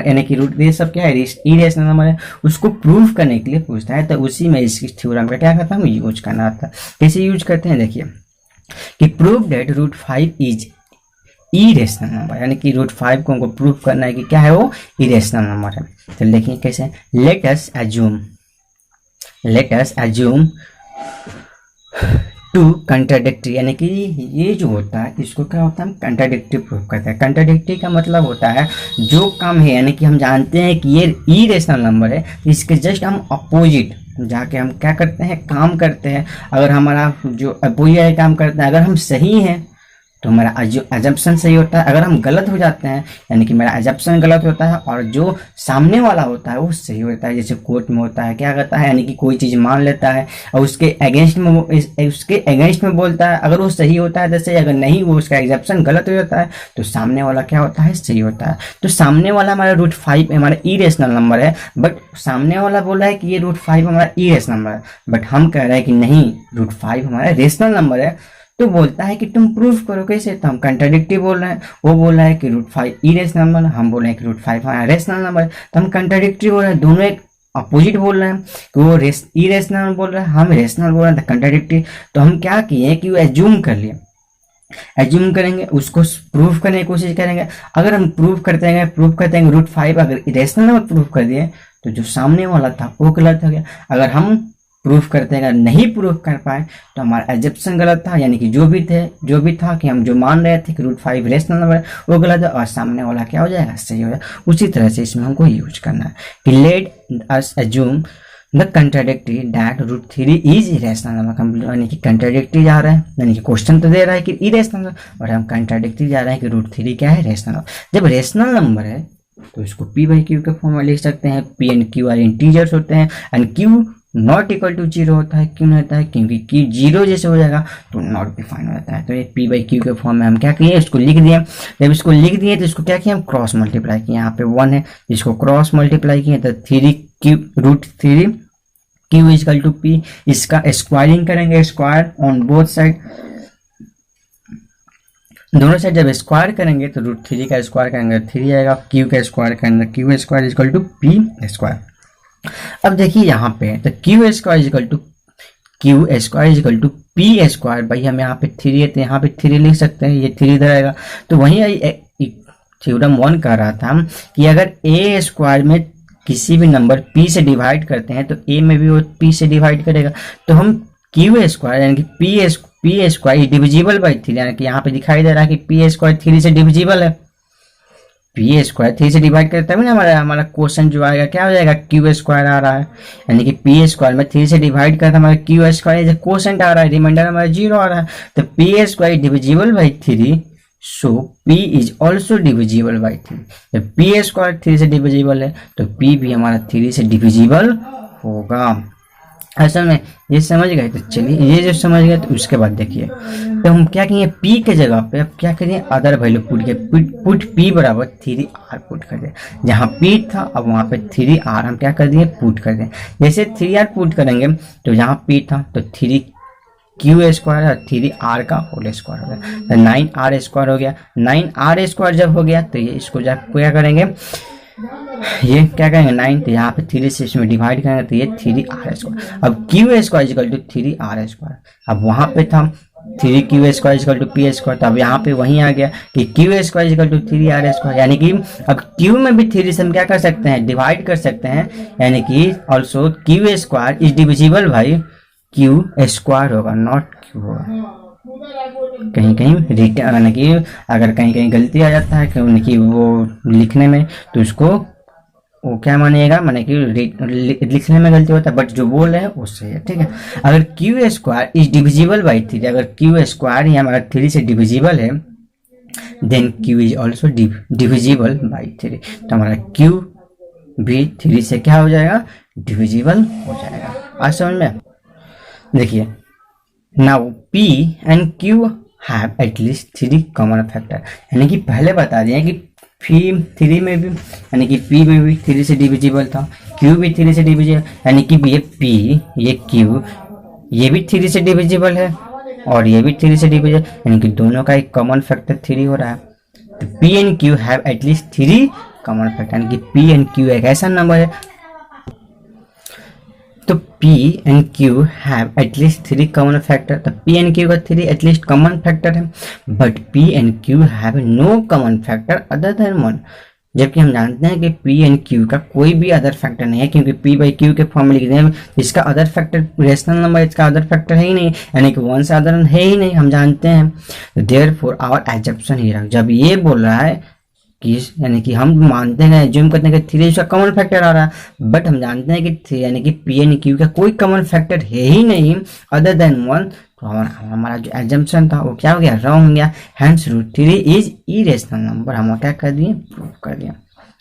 यानी कि ये सब क्या है, इरेशनल नंबर है, उसको प्रूफ करने के लिए पूछता है। तो उसी में इस थ्योरम का क्या करता है, यूज करना आता है। कैसे यूज करते हैं, देखिए कि proof that √5 is irrational number, यानी कि √5 को हमको प्रूफ करना है कि क्या है, वो इरेशनल नंबर है। तो देखिए कैसे, let us assume to contradictory, यानी कि ये जो होता है इसको क्या होता है, हम कंट्राडिक्टरी प्रूफ करते हैं। कंट्राडिक्टरी का मतलब होता है जो काम है, यानी कि हम जानते हैं कि ये इरेशनल नंबर है, इसके जस्ट हम अपोजिट जाके हम क्या करते हैं, काम करते हैं। अगर हमारा जो अपोजिट काम करते हैं, अगर हम सही हैं तो हमारा अजम्पशन सही होता है, अगर हम गलत हो जाते हैं यानी कि मेरा अजम्पशन गलत होता है और जो सामने वाला होता है वो सही होता है। जैसे कोर्ट में होता है, क्या करता है, यानी कि कोई चीज़ मान लेता है और उसके अगेंस्ट में बोलता है, अगर वो सही होता है जैसे, अगर नहीं वो उसका एग्जम्पशन गलत हो जाता है तो सामने वाला क्या होता है, सही होता है। तो सामने वाला हमारा √5 हमारा इरेशनल नंबर है, बट सामने वाला बोल रहा है कि ये √5 हमारा इरेशनल नंबर है, बट हम कह रहे हैं कि नहीं √5 हमारा रेशनल नंबर है। तो बोलता है कि तुम प्रूफ करो कैसे, तो हम कंट्राडिक्टिव बोल रहे हैं, वो बोल रहा है कि √5 इरेशनल नंबर, हम बोल रहे हैं कि √5 हमारा रेशनल नंबर है, तो हम कंट्राडिक्टिव बोल रहे हैं, दोनों एक अपोजिट बोल रहे हैं कि वो इरेशनल बोल रहा है, हम रेशनल बोल रहे हैं, तो कंट्राडिक्टिव। तो हम क्या किए कि वो एज्यूम कर लिए, एज्यूम करेंगे, उसको प्रूफ करने की कोशिश करेंगे। अगर हम प्रूफ करते हैं √5 अगर इरेशनल नंबर प्रूफ कर दिए तो जो सामने वाला था वो गलत हो गया। अगर हम प्रूफ करते हैं, अगर नहीं प्रूफ कर पाए तो हमारा एजप्शन गलत था, यानी कि जो भी था कि हम जो मान रहे थे कि √5 रेशनल नंबर वो गलत है और सामने वाला क्या हो जाएगा, सही हो जाएगा। उसी तरह से इसमें हमको यूज करना है कि late us assume the contradictory that √3 is irrational number, यानी कि कंट्राडिक्टरी जा रहा है, यानी कि क्वेश्चन तो दे रहा है कि इरेशनल नंबर और हम कंट्राडिक्टरी जा रहे हैं कि √3 क्या है, रेशनल नंबर। जब रेशनल नंबर है तो इसको p/q के फॉर्म में लिख सकते हैं। p and q are integers होते हैं and q not equal to 0 होता है। क्यों होता है, क्योंकि q 0 जैसे हो जाएगा तो नॉट डिफाइन हो जाता है। तो ये p/q के फॉर्म में हम क्या किए, इसको लिख दिए। जब इसको लिख दिए तो इसको क्या किया, हम क्रॉस मल्टीप्लाई किए। यहाँ पे 1 है, इसको क्रॉस मल्टीप्लाई किए तो √3 q इक्वल टू p, इसका स्क्वायरिंग करेंगे, स्क्वायर ऑन बोथ साइड, दोनों साइड जब स्क्वायर करेंगे तो √3 का स्क्वायर करेंगे 3 आएगा, q का स्क्वायर करेंगे q square equal to p square. अब देखिए यहाँ पे तो q square equal to p square, भाई हम यहाँ पे 3 है तो यहाँ पे 3 लिख सकते हैं, ये 3 इधर आएगा। तो वहीं थ्योरम 1 कह रहा था कि अगर ए स्क्वायर में किसी भी नंबर p से डिवाइड करते हैं तो a में भी वो p से डिवाइड करेगा। तो हम क्यू स्क्वायर यानी कि पी स्क्वायर डिविजिबल बाई 3, यानी कि यहाँ पे दिखाई दे रहा है कि पी स्क्वायर 3 से डिविजिबल है। पी स्क्वायर 3 से डिवाइड करता है ना, हमारा क्वेश्चन जो आएगा क्या हो जाएगा, क्यू स्क्वायर आ रहा है, यानी कि पी स्क्वायर में 3 से डिवाइड करता है, हमारा क्यू स्क्वायर क्वेश्चन आ रहा है, रिमाइंडर हमारा 0 आ रहा है। तो P square divisible by 3, so p is also divisible by 3। जब p स्क्वायर 3 से डिविजिबल है तो p भी हमारा 3 से डिविजिबल होगा। असल में ये समझ गए, तो चलिए ये जो समझ गए तो उसके बाद देखिए, तो हम क्या करेंगे, p के जगह पे अब क्या करेंगे, अदर वैल्यू पुट के पुट p बराबर 3r पुट कर दें। जहाँ p था अब वहाँ पे 3r हम क्या कर दिए, पुट कर दें। जैसे 3r पुट करेंगे तो जहाँ p था तो 3 क्यू स्क्वायर और 3r का होल स्क्वायर हो गया, तो 9r स्क्वायर हो गया। 9r स्क्वायर जब हो गया तो ये इसको जब क्या करेंगे, ये क्या करेंगे 9, तो यहाँ पे 3 से इसमें डिवाइड करेंगे तो ये 3r स्क्वायर। अब q square equal to 3r square, अब वहाँ पे था 3 q square equal to p square, तो अब यहाँ पे वहीं आ गया कि q square equal to 3r square, यानी कि अब क्यू में भी 3 से हम क्या कर सकते हैं, डिवाइड कर सकते हैं, यानी कि also Q square is divisible by Q square होगा, नॉट क्यू होगा। कहीं कहीं यानी कि अगर कहीं कहीं गलती आ जाता है कि वो लिखने में, तो उसको वो क्या मानिएगा, माने कि लिखने में गलती होता है, बट जो बोल रहे हैं वो सही है, ठीक है। अगर Q square is divisible by 3, अगर क्यू स्क्वायर ही हमारा 3 से डिविजिबल है, then q is also divisible by 3, तो हमारा क्यू भी 3 से क्या हो जाएगा, डिविजिबल हो जाएगा। आज समझ में देखिए, now p and q have at least 3 common factor, यानी कि पहले बता दिए कि 3 में भी, यानी कि p में भी 3 से डिविजिबल था, q भी 3 से डिविजिबल, यानी कि ये p ये q ये भी 3 से डिविजिबल है और ये भी 3 से डिविजिबल, यानी कि दोनों का एक कॉमन फैक्टर 3 हो रहा है। तो p and q have at least 3 common factor, यानी कि p एंड q एक ऐसा नंबर है, तो p and q have at least 3 common factor, तो p एंड q का 3 एटलीस्ट कॉमन फैक्टर है, but p and q have no common factor other than 1, जबकि हम जानते हैं कि p एंड q का कोई भी अदर फैक्टर नहीं है, क्योंकि p बाई q के फॉर्म में लिखते हैं, इसका अदर फैक्टर रेशनल नंबर, इसका अदर फैक्टर है ही नहीं, यानी कि 1 से अदर है ही नहीं, हम जानते हैं। देयरफॉर आवर एजम्पशन हियर, जब ये बोल रहा है कि यानी कि हम मानते हैं, एज्यूम करते हैं कि 3 इसका कॉमन फैक्टर आ रहा है, बट हम जानते हैं कि 3 यानी कि p एंड q का कोई कॉमन फैक्टर है ही नहीं अदर देन 1, तो हमारा जो एजम्पशन था वो क्या हो गया, रॉन्ग हो गया। हैंस √3 इज इरेशनल नंबर, हम क्या कर दिए, प्रूव कर दिया।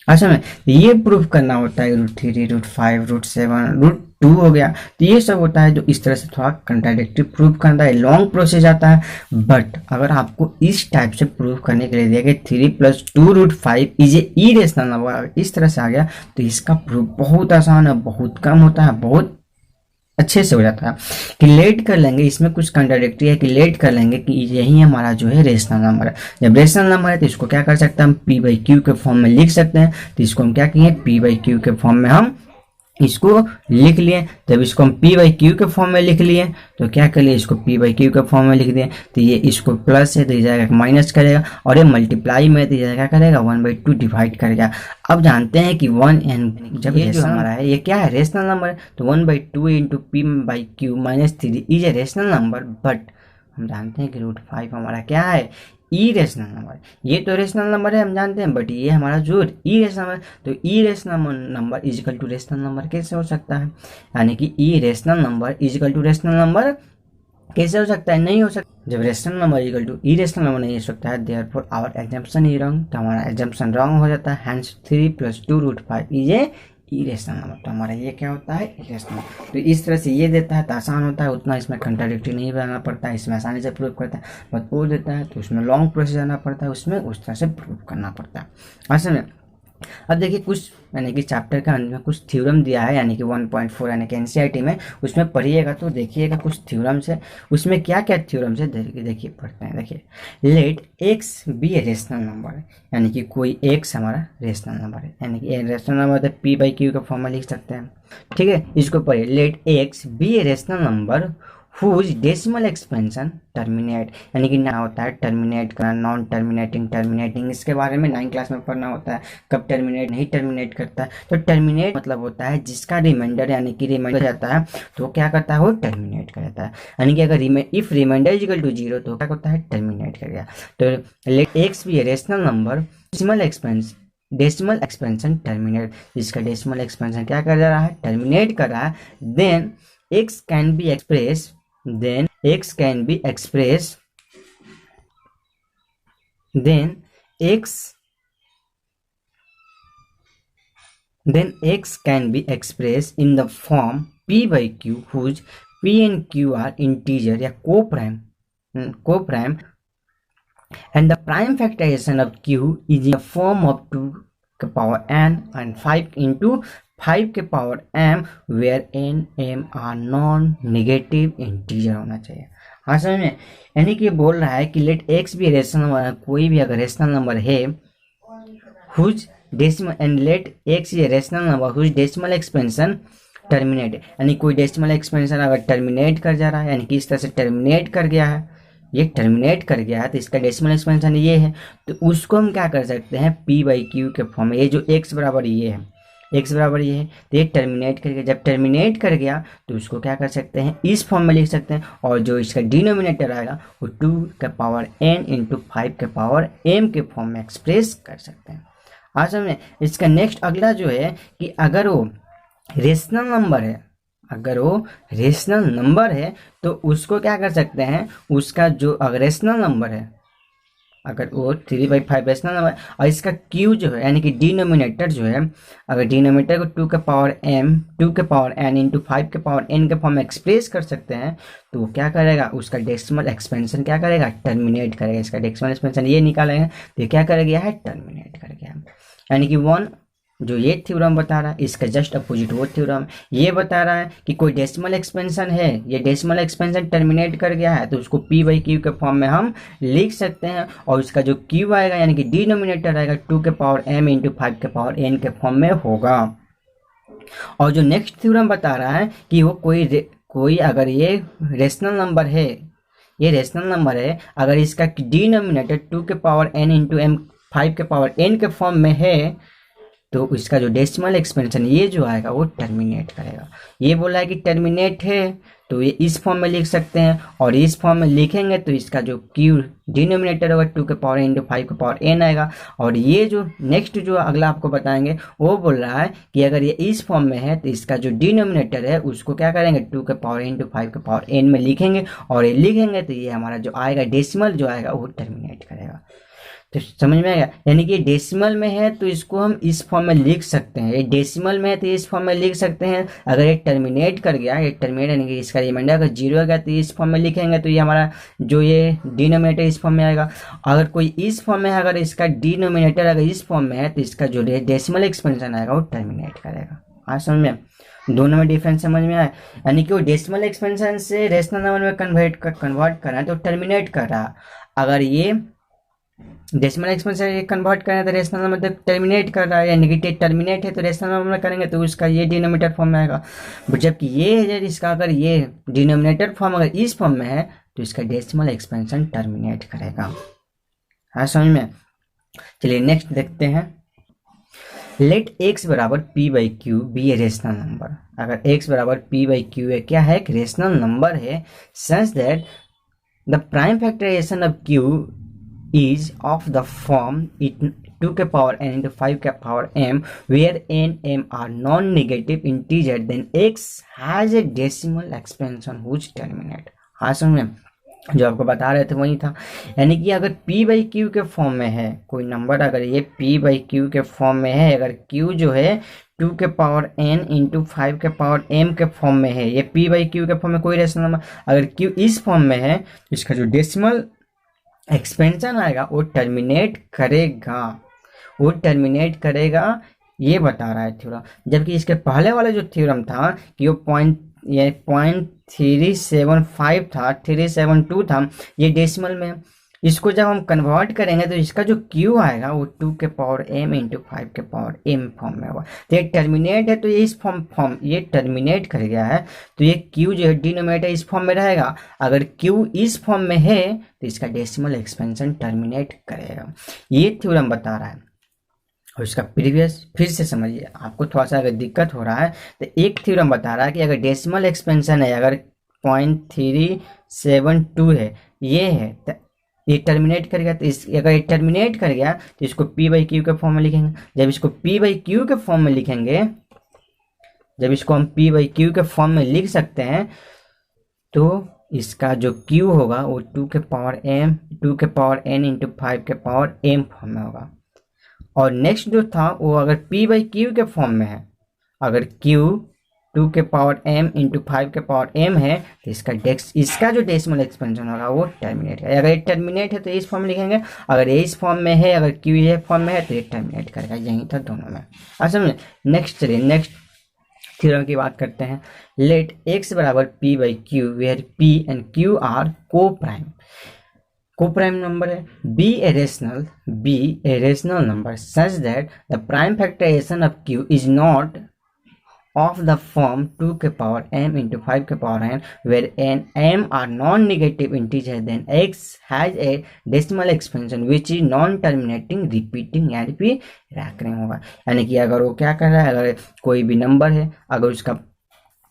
अच्छा में ये प्रूफ करना होता है √3 √5 √7 √2 हो गया, तो ये सब होता है जो इस तरह से थोड़ा कंट्राडिक्टिव प्रूफ करना है, लॉन्ग प्रोसेस आता है। बट अगर आपको इस टाइप से प्रूफ करने के लिए दिया गया 3 + 2 √5 इज ए इरेशनल नंबर, अगर इस तरह से आ गया तो इसका प्रूफ बहुत आसान है, बहुत कम होता है, बहुत अच्छे से हो जाता है। कि लेट कर लेंगे, इसमें कुछ कंट्राडिक्टरी है कि लेट कर लेंगे कि यही हमारा जो है रेशनल नंबर है। जब रेशनल नंबर है तो इसको क्या कर सकते हैं, हम p बाई क्यू के फॉर्म में लिख सकते हैं, तो इसको हम क्या किए, p बाई क्यू के फॉर्म में हम इसको लिख लिए। जब इसको हम p बाई क्यू के फॉर्म में लिख लिए तो क्या कर लिए, इसको p बाई क्यू के फॉर्म में लिख दिए, तो ये इसको प्लस है तो ये जाएगा माइनस करेगा, और ये मल्टीप्लाई में तो ये क्या करेगा 1/2 डिवाइड करेगा। अब जानते हैं कि 1 एंड जब ये जो हमारा है ये क्या है, रेशनल नंबर है, तो 1/2 into p by Q -3 is a rational number, but हम जानते हैं कि √5 हमारा क्या है, इरेशनल नंबर। ये तो रेशनल नंबर है हम जानते हैं, बट ये हमारा जो इरेशनल नंबर, तो irrational number is equal to rational number कैसे हो सकता है, यानी कि irrational number is equal to rational number कैसे हो सकता है, नहीं हो सकता। जब rational number equal to irrational number नहीं हो सकता है, therefore our assumption is wrong, तो हमारा एग्जाम्पशन रॉन्ग हो जाता है। Hence 3 + 2 √5 is a irrational number, तो हमारा ये क्या होता है, इरेशनल। तो इस तरह से ये देता है तो आसान होता है, उतना इसमें कंट्राडिक्टरी नहीं बनाना पड़ता है, इसमें आसानी से प्रूव करता है। बट वो देता है तो उसमें लॉन्ग प्रोसेस जाना पड़ता है, उसमें उस तरह से प्रूव करना पड़ता है। असल में अब देखिए कुछ यानी कि चैप्टर के अंदर में कुछ थ्योरम दिया है, यानी कि 1.4 यानी कि एनसीईआरटी में, उसमें पढ़िएगा तो देखिएगा कुछ थ्योरम से, उसमें क्या क्या थ्योरम से देखिए पढ़ते हैं। देखिए, let x be a rational number है, यानी कि कोई एक्स हमारा रेशनल नंबर है, यानी कि रेशनल नंबर तो p बाई क्यू का फॉर्म में लिख सकते हैं, ठीक है। इसको पढ़िए, let x be a rational number whose decimal expansion terminate, यानी कि ना होता है टर्मिनेट करना, नॉन टर्मिनेटिंग, टर्मिनेटिंग, इसके बारे में 9 क्लास में पढ़ना होता है, कब टर्मिनेट नहीं टर्मिनेट करता है। तो टर्मिनेट मतलब होता है जिसका रिमाइंडर यानी कि रिमाइंडर जाता है तो क्या करता है वो टर्मिनेट कर जाता है, यानी कि अगर if remainder is equal to 0 तो क्या होता है टर्मिनेट कर गया। तो let x be a rational number, decimal expansion terminate, जिसका डेसिमल एक्सपेंशन क्या कर रहा है टर्मिनेट कर रहा है, then x can be expressed, then x can be expressed, then x can be expressed in the form p by q whose p and q are integer या co-prime and the prime factorization of q is in the form of 2 के power n and 5 into 5 के power m where n m are non negative integer होना चाहिए। हाँ समझ में, यानी कि बोल रहा है कि लेट x भी रेशनल नंबर, कोई भी अगर रेशनल नंबर है whose decimal and let x ये rational number whose decimal expansion terminate, यानी कोई डेसिमल एक्सपेंशन अगर टर्मिनेट कर जा रहा है, यानी कि इस तरह से टर्मिनेट कर गया है, ये टर्मिनेट कर गया है तो इसका डेसिमल एक्सपेंशन ये है, तो उसको हम क्या कर सकते हैं p बाई क्यू के फॉर्म में, ये जो x बराबर ये है, x बराबर ये है, तो ये टर्मिनेट कर गया, जब टर्मिनेट कर गया तो उसको क्या कर सकते हैं इस फॉर्म में लिख सकते हैं, और जो इसका डिनोमिनेटर आएगा वो 2 का पावर n इंटू 5 के पावर m के फॉर्म में एक्सप्रेस कर सकते हैं। आज हमने इसका नेक्स्ट अगला जो है कि अगर वो रेशनल नंबर है, अगर वो रेशनल नंबर है तो उसको क्या कर सकते हैं, उसका जो अगर रेशनल नंबर है, अगर वो 3/5 रेशनल नंबर और इसका q जो है यानी कि डिनोमिनेटर जो है, अगर डिनोमिनेटर को 2 के पावर n इंटू 5 के पावर n के फॉर्म में एक्सप्रेस कर सकते हैं, तो वो क्या करेगा उसका डेसिमल एक्सपेंशन क्या करेगा टर्मिनेट करेगा, इसका डेसिमल एक्सपेंशन ये निकालेंगे तो ये क्या कर गया है टर्मिनेट कर गया, यानी कि 1 जो ये थ्योरम बता रहा है इसका जस्ट अपोजिट वो थ्योरम ये बता रहा है कि कोई डेसिमल एक्सपेंशन है, ये डेसिमल एक्सपेंशन टर्मिनेट कर गया है तो उसको p बाई क्यू के फॉर्म में हम लिख सकते हैं, और उसका जो q आएगा यानी कि डिनोमिनेटर आएगा 2 के पावर m इंटू 5 के पावर n के फॉर्म में होगा। और जो नेक्स्ट थ्योरम बता रहा है कि वो कोई अगर ये रेशनल नंबर है, ये रेशनल नंबर है, अगर इसका डिनोमिनेटर 2 के पावर n इंटू m 5 के पावर n के फॉर्म में है तो इसका जो डेसिमल एक्सपेंशन ये जो आएगा वो टर्मिनेट करेगा। ये बोला है कि टर्मिनेट है तो ये इस फॉर्म में लिख सकते हैं, और इस फॉर्म में लिखेंगे तो इसका जो q डिनोमिनेटर होगा 2 के पावर इंटू 5 के पावर n आएगा। और ये जो नेक्स्ट जो अगला आपको बताएंगे वो बोल रहा है कि अगर ये इस फॉर्म में है तो इसका जो डिनोमिनेटर है उसको क्या करेंगे 2 के पावर इंटू 5 के पावर n में लिखेंगे, और ये लिखेंगे तो ये हमारा जो आएगा डेसिमल जो आएगा वो टर्मिनेट करेगा। तो समझ में आएगा, यानी कि डेसिमल में है तो इसको हम इस फॉर्म में लिख सकते हैं, ये डेसिमल में है तो इस फॉर्म में लिख सकते हैं। अगर ये टर्मिनेट कर गया, ये टर्मिनेट यानी कि इसका रिमाइंडर अगर 0 आ गया तो इस फॉर्म में लिखेंगे तो ये हमारा जो ये डिनोमिनेटर इस फॉर्म में आएगा। अगर कोई इस फॉर्म में है, अगर इसका डिनोमिनेटर अगर इस फॉर्म में है तो इसका जो डेसिमल एक्सपेंशन आएगा वो टर्मिनेट करेगा। आज समझ में, दोनों में डिफरेंस समझ में आया, यानी कि वो डेसिमल एक्सपेंशन से रेशनल नंबर में कन्वर्ट कर रहा है तो टर्मिनेट कर रहा है, अगर ये डेसिमल एक्सपेंशन कन्वर्ट करें तो रेशनल नंबर तो टर्मिनेट कर रहा है, या नेगेटिव टर्मिनेट है तो रेशनल नंबर में करेंगे तो उसका ये डिनोमिनेटर फॉर्म में आएगा। जबकि ये है इसका अगर ये डिनोमिनेटर फॉर्म अगर इस फॉर्म में है तो इसका डेसिमल एक्सपेंशन टर्मिनेट करेगा। हाँ समझ में। चलिए नेक्स्ट देखते हैं, लेट x बराबर p by q be a rational number. अगर x बराबर p बाई क्यू है, क्या है एक रेशनल नंबर है, such that the prime factorisation of q is of the form 2 के पावर n into 5 के power m where n m are non-negative integer, then x has a decimal expansion whose terminate। हाँ समझ में, जो आपको बता रहे थे वही था, यानी कि अगर p बाई क्यू के फॉर्म में है कोई नंबर, अगर ये p बाई क्यू के फॉर्म में है, अगर q जो है 2 के पावर n इंटू 5 के पावर m के फॉर्म में है, ये p बाई क्यू के फॉर्म में कोई रेशनल नंबर, अगर q इस फॉर्म में है तो इसका जो डेसिमल एक्सपेंशन आएगा वो टर्मिनेट करेगा, वो टर्मिनेट करेगा, ये बता रहा है थ्योरम। जबकि इसके पहले वाला जो थ्योरम था कि वो 0.375 था, 372 था, ये डेसिमल में, इसको जब हम कन्वर्ट करेंगे तो इसका जो क्यू आएगा वो 2 के पावर m इंटू 5 के पावर m फॉर्म में होगा। तो ये टर्मिनेट है तो ये इस फॉर्म ये टर्मिनेट कर गया है, तो ये क्यू जो है डिनोमिनेटर इस फॉर्म में रहेगा। अगर क्यू इस फॉर्म में है तो इसका डेसिमल एक्सपेंशन टर्मिनेट करेगा। ये थ्योरम बता रहा है। और इसका प्रीवियस फिर से समझिए, आपको थोड़ा सा अगर दिक्कत हो रहा है तो एक थ्योरम बता रहा है कि अगर डेसिमल एक्सपेंशन है, अगर 0.372 है, ये है तो ये टर्मिनेट कर गया। तो इस अगर ये टर्मिनेट कर गया तो इसको p बाई क्यू के फॉर्म में लिखेंगे। जब इसको p बाई क्यू के फॉर्म में लिखेंगे, जब इसको हम p बाई क्यू के फॉर्म में लिख सकते हैं तो इसका जो q होगा वो 2 के पावर n इंटू 5 के पावर m फॉर्म में होगा। और नेक्स्ट जो था वो अगर p बाई क्यू के फॉर्म में है, अगर q 2 के पावर m इंटू 5 के पावर m है तो इसका जो डेसिमल एक्सपेंशन होगा वो टर्मिनेट है। अगर ये टर्मिनेट है तो इस फॉर्म में लिखेंगे, अगर ये इस फॉर्म में है, अगर q ये फॉर्म में है तो ये टर्मिनेट करेगा। यही था दोनों में। अच्छा समझे। नेक्स्ट चलिए नेक्स्ट थ्योरम की बात करते हैं। लेट x बराबर p by q where p and q are coprime number है। be a rational number such that the prime factorization of q is not of the form 2 के पावर m into 5 के power n where n m are non-negative integer, then x has a decimal expansion which is non-terminating, repeating या repeat recurring होगा। यानी कि अगर वो क्या कर रहा है, अगर कोई भी नंबर है, अगर उसका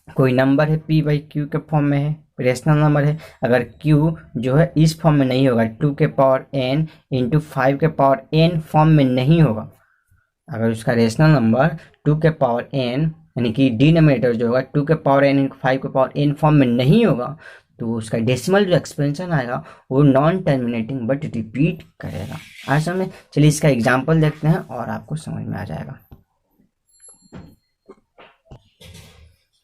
कोई नंबर है p बाई क्यू के फॉर्म में है, रेशनल नंबर है, अगर q जो है इस फॉर्म में नहीं होगा, 2 के पावर n इंटू 5 के पावर n फॉर्म में नहीं होगा, अगर उसका रेशनल नंबर 2 के पावर n यानी कि डिनोमिनेटर जो होगा 2 के पावर n इंटू 5 के पावर n फॉर्म में नहीं होगा, तो उसका डेसिमल जो एक्सपेंशन आएगा वो नॉन टर्मिनेटिंग बट रिपीट करेगा। आज समझ। चलिए इसका एग्जांपल देखते हैं और आपको समझ में आ जाएगा।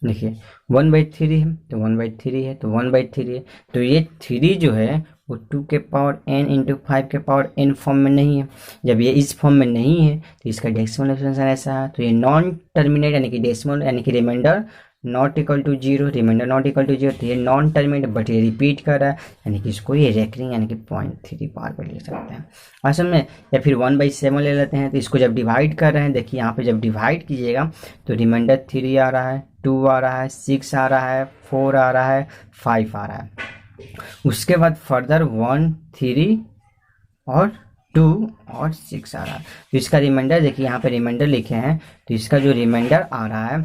देखिए 1/3 है तो 1/3 है तो 1/3 है, तो ये 3 जो है वो 2 के पावर n इंटू 5 के पावर n फॉर्म में नहीं है। जब ये इस फॉर्म में नहीं है तो इसका डेसिमल एक्सपेंशन ऐसा है, तो ये नॉन टर्मिनेट यानी कि डेसिमल यानी कि remainder not equal to zero, remainder not equal to zero, तो ये नॉन टर्मिनेट बट ये रिपीट कर रहा है, यानी कि इसको ये रेकरिंग यानी कि 0.3 पावर पर ले सकते हैं। असल में या फिर 1/7 ले लेते हैं। तो इसको जब डिवाइड कर रहे हैं, देखिए यहाँ पे जब डिवाइड कीजिएगा तो रिमाइंडर 3 आ रहा है, 2 आ रहा है, 6 आ रहा है, 4 आ रहा है, 5 आ रहा है। उसके बाद फर्दर 1, 3 और 2 और 6 आ रहा है। तो इसका रिमाइंडर देखिए यहाँ पे रिमाइंडर लिखे हैं, तो इसका जो रिमाइंडर आ रहा है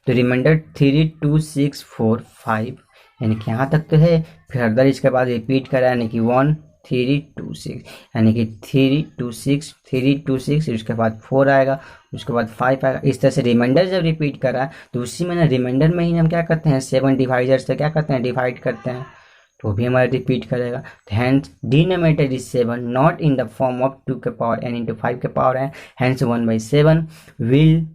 तो रिमाइंडर 3, 2, 6, 4, 5 यानी कि यहाँ तक तो है। फर्दर इसके बाद रिपीट करा यानी कि 1, 3, 2, 6 यानी कि 3, 2, 6, 3, 2, 6, उसके बाद 4 आएगा, उसके बाद 5 आएगा। इस तरह से रिमाइंडर जब रिपीट करा तो उसी में ना रिमाइंडर में ही हम क्या करते हैं 7 डिवाइजर से क्या करते हैं डिवाइड करते हैं, तो भी हमारा रिपीट करेगा। Hence denominator is 7 not in the form of 2 के पावर n इंटू 5 के power n, hence 1/7 will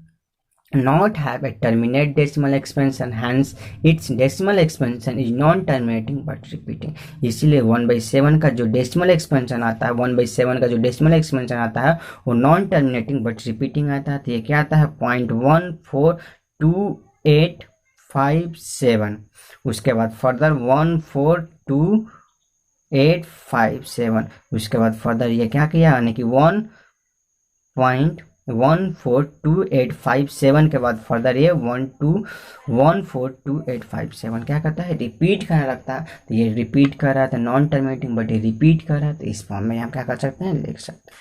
not have a terminate decimal expansion, hence its decimal expansion is non-terminating but repeating। इसीलिए 1/7 का जो डेसिमल एक्सपेंशन आता है 1/7 का जो डेसिमल एक्सपेंशन आता है वो नॉन टर्मिनेटिंग बट रिपीटिंग आता है। तो ये क्या आता है 0.1428557, उसके बाद फर्दर 1428557, उसके बाद फर्दर ये क्या किया यानी कि 1.142857 के बाद फर्दर ये 1414287 क्या करता है रिपीट करने लगता है। तो ये रिपीट कर रहा है तो नॉन टर्मिनेटिंग बट ये रिपीट कर रहा है, तो इस फॉर्म में हम क्या कर सकते हैं लिख सकते हैं।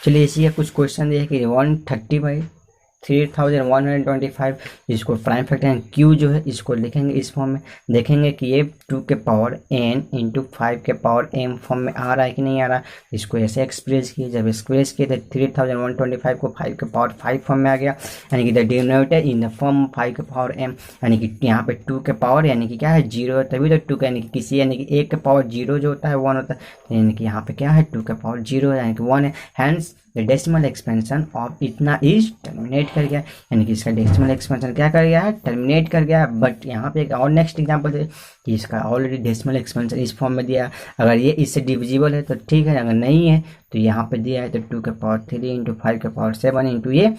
चलिए इसी का कुछ क्वेश्चन दिया कि 130/3125 इसको प्राइम फैक्टर है क्यू जो है इसको लिखेंगे इस फॉर्म में, देखेंगे कि ये 2 के पावर n इंटू 5 के पावर m फॉर्म में आ रहा है कि नहीं आ रहा है। इसको ऐसे एक्सप्रेस किए, जब एक्सप्रेस किए तो 3125 को 5 के पावर 5 फॉर्म में आ गया, यानी कि the denominator in the form 5 के पावर m, यानी कि यहाँ पे 2 के पावर यानी कि क्या है 0 है, तभी तो 2 का यानी कि किसी यानी कि 1 के पावर 0 जो होता है 1 होता है, यानी कि यहाँ पे क्या है 2 के पावर 0 यानी कि 1 है। Hence the decimal expansion of इतना इज टर्मिनेट कर गया, यानी कि इसका डेसिमल एक्सपेंशन क्या कर गया है टर्मिनेट कर गया। बट यहाँ पे एक और नेक्स्ट एग्जांपल दे कि इसका ऑलरेडी डेसिमल एक्सपेंशन इस फॉर्म में दिया है, अगर ये इससे डिविजिबल है तो ठीक है, अगर नहीं है तो यहाँ पे दिया है तो 2 के पावर 3 इंटू 5 के पावर 7 इंटू ये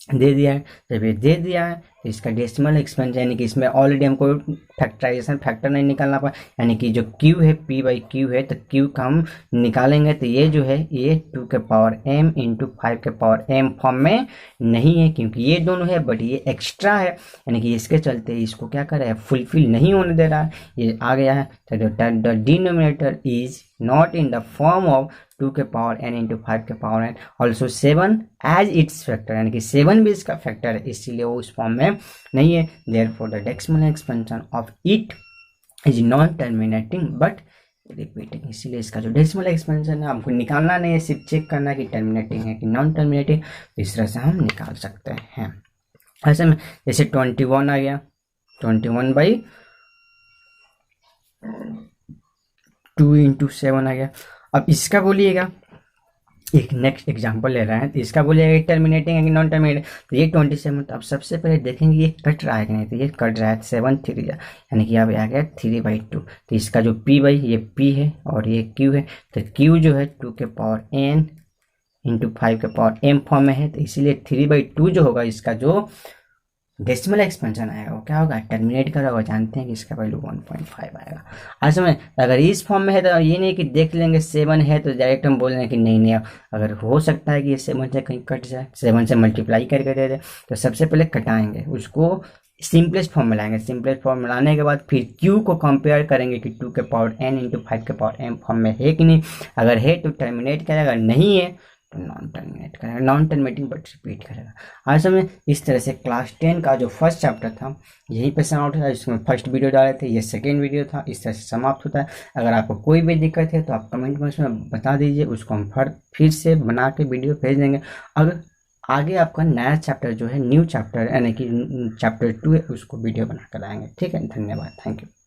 दे दिया है। जब ये दे दिया है तो इसका डेसिमल एक्सपेंशन यानी कि इसमें ऑलरेडी हमको फैक्टराइजेशन फैक्टर नहीं निकालना पड़ा, यानी कि जो q है p बाई क्यू है तो q का हम निकालेंगे तो ये जो है ये 2 के पावर m इंटू 5 के पावर m फॉर्म में नहीं है, क्योंकि ये दोनों है बट ये एक्स्ट्रा है, यानी कि इसके चलते इसको क्या कर रहा है, फुलफिल नहीं होने दे रहा है, ये आ गया है। तो the denominator is not in the form of 2 के पावर n इंटू 5 के power n also 7 as its factor, यानी कि 7 भी इसका फैक्टर है, इसीलिए वो उस फॉर्म में नहीं है। Therefore the decimal expansion of it is non terminating but repeating, इसीलिए इसका जो डेसिमल एक्सपेंशन है हमको निकालना नहीं है, सिर्फ चेक करना है कि टर्मिनेटिंग है कि नॉन टर्मिनेटिंग, तो इस तरह से हम निकाल सकते हैं। ऐसे में जैसे 21 आ गया, 21 बाई 2 इंटू 7 आ गया। अब इसका बोलिएगा, एक नेक्स्ट एग्जांपल ले रहे हैं, तो इसका बोलिएगा टर्मिनेटिंग है कि नॉन टर्मिनेटिंग, तो ये 27। तो अब सबसे पहले देखेंगे ये कट रहा है कि नहीं, तो ये कट रहा है 7 3 यानी कि अब आ गया 3/2। तो इसका जो p बाई ये p है और ये q है, तो q जो है 2 के पावर n इंटू 5 के पावर m फॉर्म में है, तो इसीलिए 3/2 जो होगा इसका जो डेसिमल एक्सपेंशन आएगा वो क्या होगा, टर्मिनेट करा होगा, जानते हैं कि इसका वैल्यू 1.5 आएगा। आज में अगर इस फॉर्म में है तो ये नहीं कि देख लेंगे 7 है तो डायरेक्ट हम बोल रहे हैं कि नहीं नहीं, अगर हो सकता है कि ये 7 से कहीं कट जाए, 7 से मल्टीप्लाई करके दे दे, तो सबसे पहले कटाएंगे उसको, सिंपलेस्ट फॉर्म में लाएंगे, सिंपलेस्ट फॉर्म में लाने के बाद फिर q को कंपेयर करेंगे कि 2 के पावर n इंटू 5 के पावर m फॉर्म में है कि नहीं, अगर है तो टर्मिनेट करेगा, नहीं है तो नॉन टर्मिनेट करेगा, नॉन टर्मिनेटिंग बट रिपीट करेगा। आज हमें इस तरह से क्लास 10 का जो फर्स्ट चैप्टर था यहीं पे समाप्त होता है, जिसमें फर्स्ट वीडियो डाले थे, ये सेकेंड वीडियो था, इस तरह से समाप्त होता है। अगर आपको कोई भी दिक्कत है तो आप कमेंट बॉक्स में बता दीजिए, उसको हम फिर से बना के वीडियो भेज देंगे। अगर आगे आपका नया चैप्टर जो है न्यू चैप्टर यानी कि चैप्टर 2 है, उसको वीडियो बना कर आएंगे। ठीक है, धन्यवाद, थैंक यू।